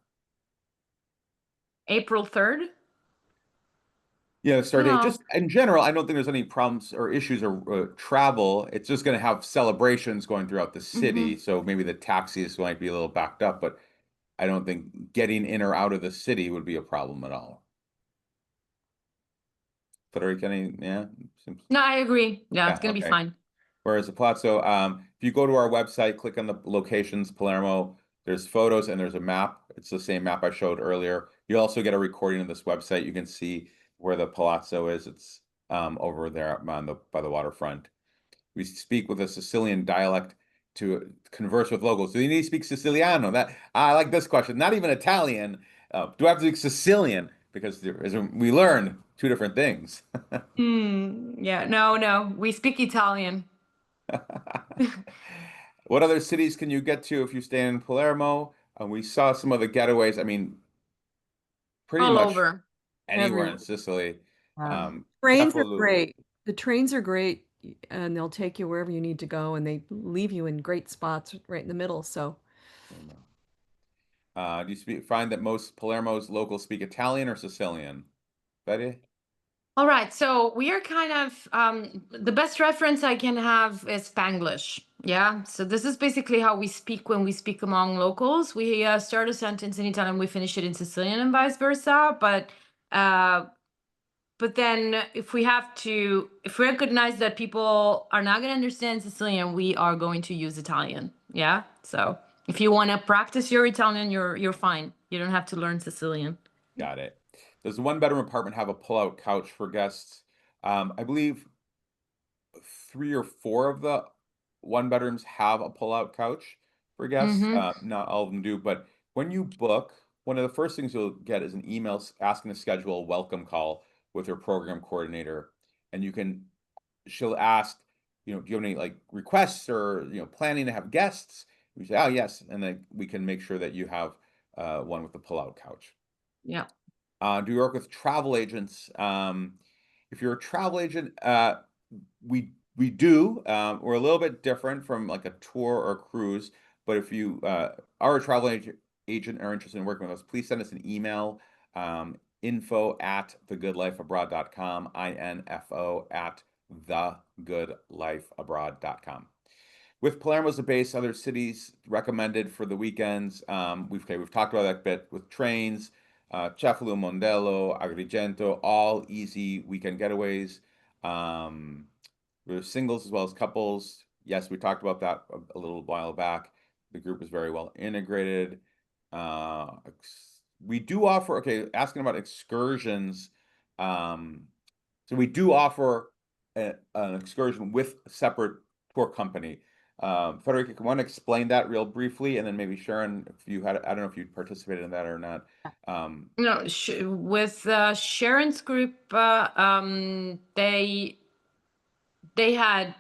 April 3rd? Yeah, start date. No. Just in general, I don't think there's any problems or issues or travel. It's just going to have celebrations going throughout the city. Hmm. So maybe the taxis might be a little backed up, but I don't think getting in or out of the city would be a problem at all. Federica, yeah, No, I agree. Yeah, it's yeah, gonna be okay. fine. Whereas the Palazzo, if you go to our website, click on the locations, Palermo, there's photos and there's a map. It's the same map I showed earlier. You also get a recording of this website. You can see where the Palazzo is. It's over there on by the waterfront. We speak with a Sicilian dialect to converse with locals. Do you need to speak Siciliano? That I like this question. Not even Italian. Do I have to speak Sicilian? Because we learn two different things. Yeah, no, no, we speak Italian. What other cities can you get to if you stay in Palermo? We saw some of the getaways. I mean, pretty All much over, anywhere in everywhere. Sicily. Yeah. Trains are Definitely. great. The trains are great, and they'll take you wherever you need to go, and they leave you in great spots right in the middle. So, Do find that most Palermo's locals speak Italian or Sicilian? Betty? All right, so we are kind of the best reference I can have is Spanglish. Yeah, so this is basically how we speak when we speak among locals. We start a sentence in Italian, we finish it in Sicilian, and vice versa. Uh, but then if we recognize that people are not going to understand Sicilian, we are going to use Italian. Yeah, so if you want to practice your Italian, you're fine. You don't have to learn Sicilian. Got it. Does the one bedroom apartment have a pull-out couch for guests? I believe three or four of the one bedrooms have a pull-out couch for guests. Mm-hmm. Not all of them do, but when you book, one of the first things you'll get is an email asking to schedule a welcome call with your program coordinator, and she'll ask, do you have any like requests or planning to have guests? You say, oh yes, and then we can make sure that you have one with the pull-out couch. Yeah. Do you work with travel agents? If you're a travel agent, we do. We're a little bit different from like a tour or a cruise, but if you are a travel agent or are interested in working with us, please send us an email, info@thegoodlifeabroad.com, info@thegoodlifeabroad.com. with Palermo as a base, other cities recommended for the weekends. We've talked about that a bit with trains, Cefalo, Mondello, Agrigento, all easy weekend getaways. Um, there's singles as well as couples. Yes, we talked about that a little while back. The group is very well integrated. We do offer, okay, asking about excursions. Um, so we do offer an excursion with a separate tour company. Federica, can want to explain that real briefly, and then maybe Sharon, if you had, I don't know if you participated in that or not. No, with Sharon's group, they had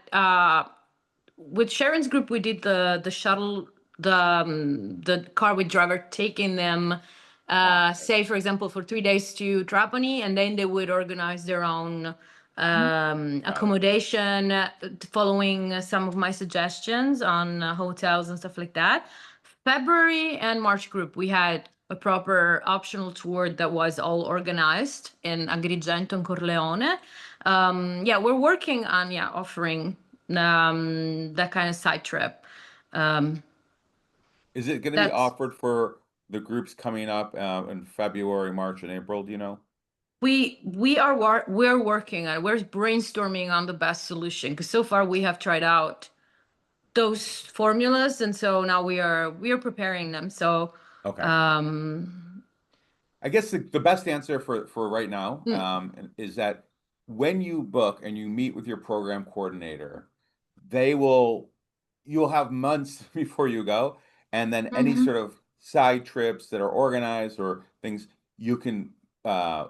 with Sharon's group, we did the shuttle, the car with driver taking them, Okay. say for example, for 3 days to Trapani, and then they would organize their own Got it. accommodation, following some of my suggestions on hotels and stuff like that. February and March group, we had a proper optional tour that was all organized in Agrigento and Corleone. Yeah, we're working on offering that kind of side trip. Um, Is it going to be that's offered for the groups coming up in February, March, and April? Do you know? we're working on we're brainstorming on the best solution, because so far we have tried out those formulas, and so now we are preparing them. So Okay. um, I guess the best answer for right now mm, is that when you book and you meet with your program coordinator, they will you'll have months before you go, and then any mhm, sort of side trips that are organized or things you can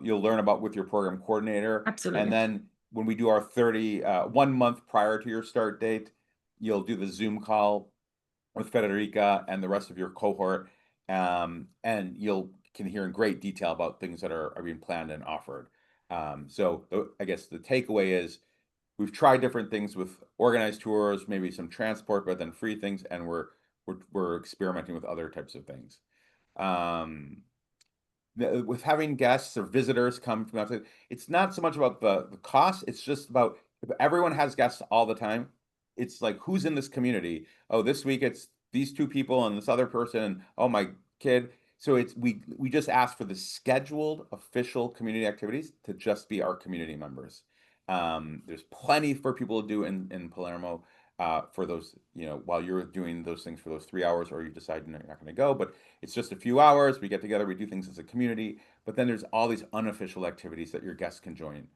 you'll learn about with your program coordinator, and absolutely. then when we do our 1 month prior to your start date, you'll do the Zoom call with Federica and the rest of your cohort, and you'll can hear in great detail about things that are being planned and offered. I guess the takeaway is we've tried different things with organized tours, maybe some transport, but then free things, and we're experimenting with other types of things. Um, with having guests or visitors come from outside, it's not so much about the cost, it's just about if everyone has guests all the time, it's like who's in this community? Oh, this week it's these two people and this other person, and oh my kid. So it's we just ask for the scheduled official community activities to just be our community members. There's plenty for people to do in Palermo for those, while you're doing those things for those 3 hours, or you decide you're not going to go, but it's just a few hours. We get together, we do things as a community, but then there's all these unofficial activities that your guests can join.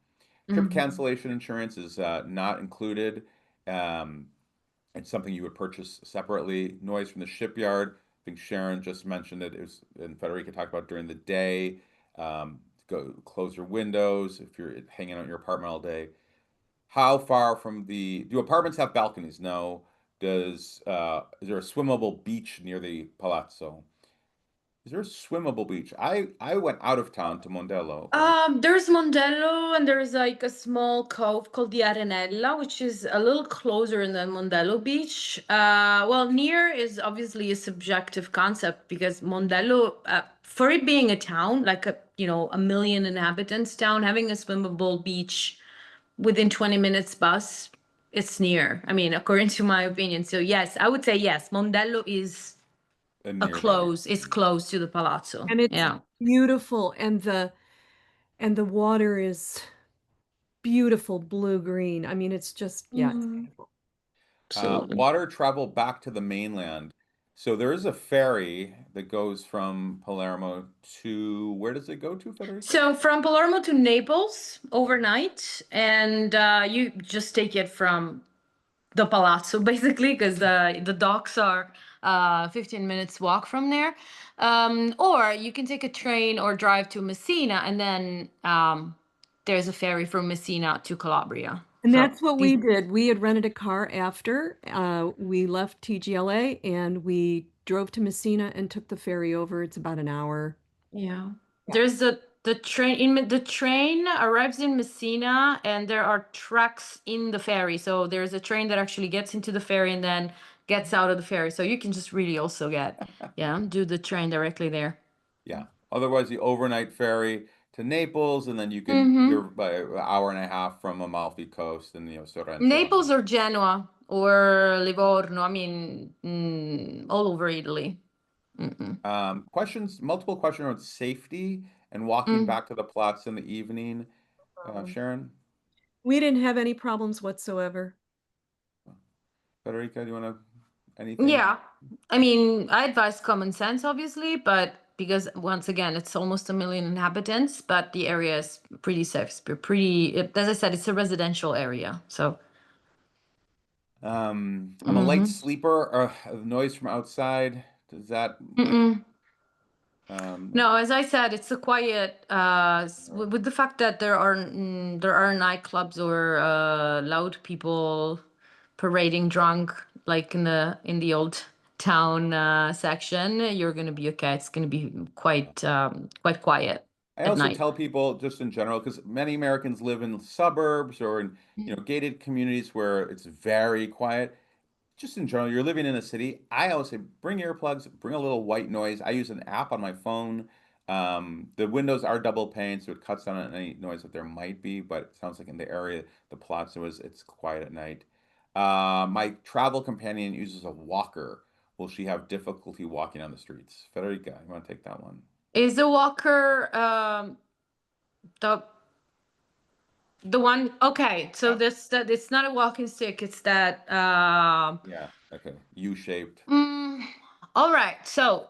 Trip Mhm. cancellation insurance is not included. Um, it's something you would purchase separately. Noise from the shipyard. I think Sharon just mentioned it. It was, and Federica talked about during the day. Go close your windows if you're hanging out in your apartment all day. How far from do apartments have balconies? No. Is there a swimmable beach near the Palazzo? Is there a swimmable beach? I went out of town to Mondello. There's Mondello, and there's like a small cove called the Arenella, which is a little closer than Mondello Beach. Well, near is obviously a subjective concept, because Mondello, for it being a town, like a million inhabitants town, having a swimmable beach within 20 minutes bus, it's near. I mean, according to my opinion. So yes, I would say yes. Mondello is Near there. close to the Palazzo. And it's Yeah. beautiful, and the water is beautiful blue green. I mean, it's just, yeah, it's Mm, beautiful. absolutely. Water travel back to the mainland. So there is a ferry that goes from Palermo to, where does it go to, Federica? So from Palermo to Naples overnight, and you just take it from the Palazzo basically, because the docks are 15 minutes walk from there. Or you can take a train or drive to Messina, and then there's a ferry from Messina to Calabria. And So that's what these, we did. We had rented a car after we left TGLA, and we drove to Messina and took the ferry over. It's about an hour. yeah, Yeah. there's the train arrives in Messina, and there are tracks in the ferry. So there's a train that actually gets into the ferry and then gets out of the ferry. So you can just really also do the train directly there. Yeah. Otherwise, the overnight ferry to Naples, and then Hmm. you're by an hour and a half from Amalfi Coast and Sorrento. Naples or Genoa or Livorno. I mean, all over Italy. Multiple questions around safety and walking Mm. back to the plots in the evening. Sharon, We didn't have any problems whatsoever. Federica, do you want to, anything? Yeah, I mean, I advise common sense, obviously, but because once again, it's almost 1 million inhabitants, but the area is pretty safe. It's pretty, as I said, it's a residential area. So, I'm a light mhm. sleeper. Noise from outside, does that, Mm-mm. um, No, as I said, it's a quiet, with the fact that there are nightclubs or loud people parading drunk, like in the old town section, you're gonna be okay. It's gonna be quite quiet I at also night. tell people just in general, because many Americans live in suburbs or in, gated communities where it's very quiet. Just in general, you're living in a city. I always say bring earplugs, bring a little white noise. I use an app on my phone. The windows are double pane, so it cuts down on any noise that there might be, but it sounds like in the area, the Palazzo is, it's quiet at night. My travel companion uses a walker. Will she have difficulty walking on the streets? Federica, you want to take that one? Is the walker the the one? Okay, so Yeah. this that it's not a walking stick. It's that. Yeah. Okay. U-shaped. Mm, all right. So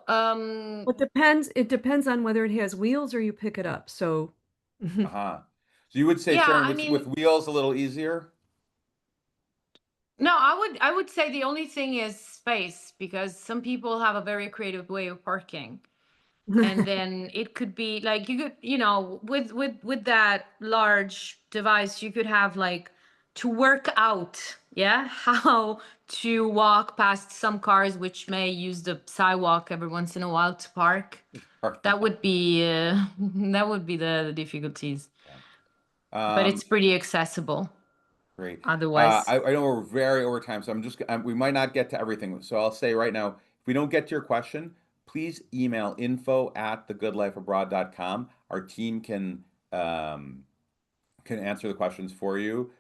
It depends on whether it has wheels or you pick it up. So Uh-huh. So you would say, yeah, Sharon, I with mean, wheels a little easier? no, I would say the only thing is space because some people have a very creative way of parking. And then it could be like you could, with that large device, you could have like to work out, yeah, how to walk past some cars which may use the sidewalk every once in a while to park. Parking That lot. would be that would be the difficulties, Yeah. but it's Um, pretty accessible Great. otherwise. I know we're very over time, so we might not get to everything. So I'll say right now, if we don't get to your question, please email info@thegoodlifeabroad.com. Our team can answer the questions for you.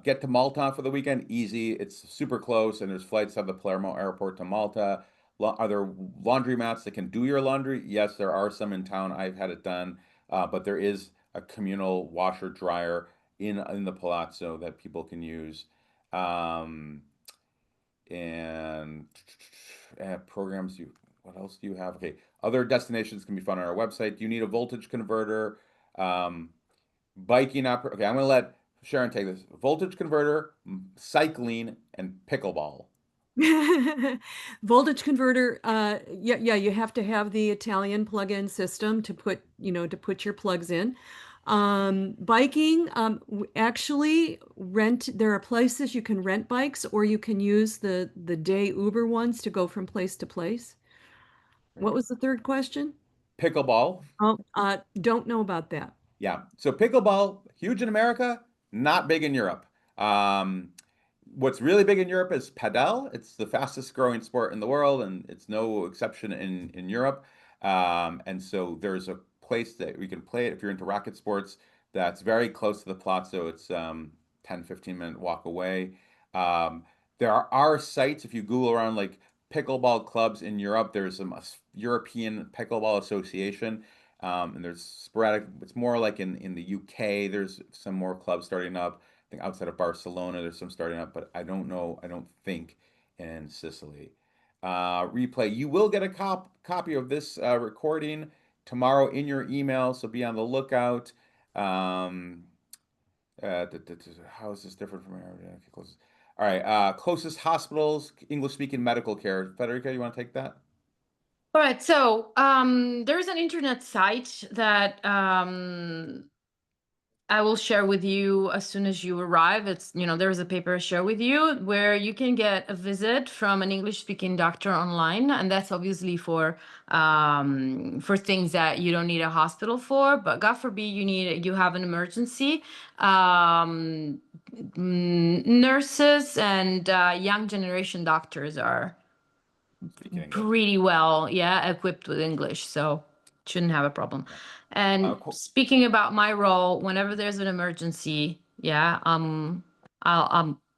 Get to Malta for the weekend, easy. It's super close, and there's flights out of the Palermo airport to Malta. Are there laundromats that can do your laundry? Yes, there are some in town. I've had it done, but there is a communal washer dryer in the Palazzo that people can use. Um, and programs you what else do you have? Okay, other destinations can be found on our website. Do you need a voltage converter? Um, Biking up. Okay, I'm gonna let Sharon take this. Voltage converter, cycling, and pickleball. voltage converter, yeah, you have to have the Italian plug-in system to put your plugs in. Biking, actually there are places you can rent bikes or you can use the day Uber ones to go from place to place. What Right. was the third question? Pickleball. Oh, don't know about that. Yeah. So pickleball, huge in America, not big in Europe. Um, what's really big in Europe is padel. It's the fastest growing sport in the world, and it's no exception in Europe. And so there's a place that we can play it if you're into racket sports that's very close to the Palazzo. It's 10, 15-minute walk away. Um, there are sites, if you Google around like pickleball clubs in Europe, there's a European Pickleball Association. And there's sporadic, it's more like in the UK, there's some more clubs starting up. I think outside of Barcelona, there's some starting up, but I don't know, I don't think in Sicily. Replay, you will get a copy of this recording tomorrow in your email, so be on the lookout. Um, how is this different from our closest? All right, closest hospitals, English speaking medical care. Federica, you want to take that? All right, so there's an internet site that I will share with you as soon as you arrive. There's a paper I share with you where you can get a visit from an English-speaking doctor online, and that's obviously for things that you don't need a hospital for. But God forbid you have an emergency. Nurses and young generation doctors are Speaking English. pretty well, yeah, equipped with English, so shouldn't have a problem. Yeah. And Cool. speaking about my role, whenever there's an emergency, yeah, I'll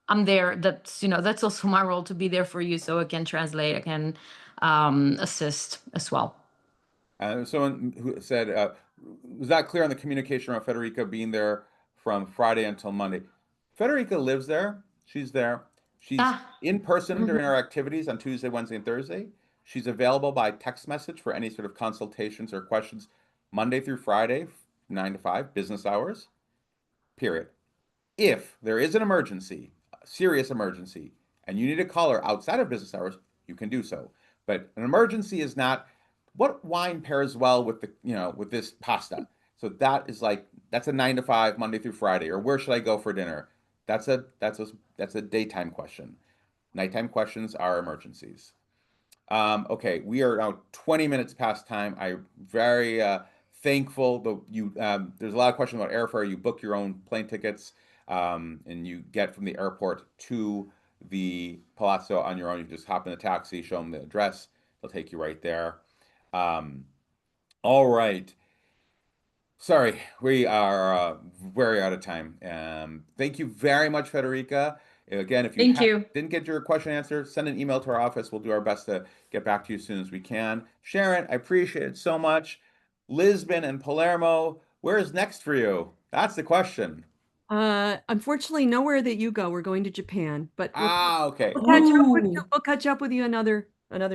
I'm there. That's also my role, to be there for you, so I can translate, I can assist as well. Someone who said, was not clear on the communication around Federica being there from Friday until Monday. Federica lives there. She's there. She's Ah, in person during mhm. our activities on Tuesday, Wednesday, and Thursday. She's available by text message for any sort of consultations or questions Monday through Friday, 9 to 5, business hours, period. If there is an emergency, a serious emergency, and you need to call her outside of business hours, you can do so. But an emergency is not what wine pairs well with with this pasta. So that's a 9 to 5 Monday through Friday, or where should I go for dinner? That's a daytime question. Nighttime questions are emergencies. Okay, we are now 20 minutes past time. I'm very thankful that there's a lot of questions about airfare. You book your own plane tickets, and you get from the airport to the Palazzo on your own. You just hop in a taxi, show them the address. They'll take you right there. Um, all right. Sorry, we are very out of time. Thank you very much, Federica. Again, if you Thank you. didn't get your question answered, send an email to our office. We'll do our best to get back to you as soon as we can. Sharon, I appreciate it so much. Lisbon and Palermo, where is next for you? That's the question. Unfortunately, nowhere that you go. We're going to Japan, but Ah, okay. we'll catch up with you. Ooh. We'll catch up with you another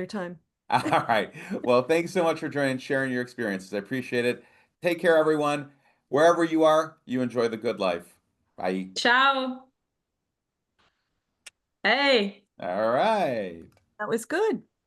time. All right. Well, thanks so much for joining and sharing your experiences. I appreciate it. Take care, everyone. Wherever you are, you enjoy the good life. Bye. Ciao. Hey. All right. That was good.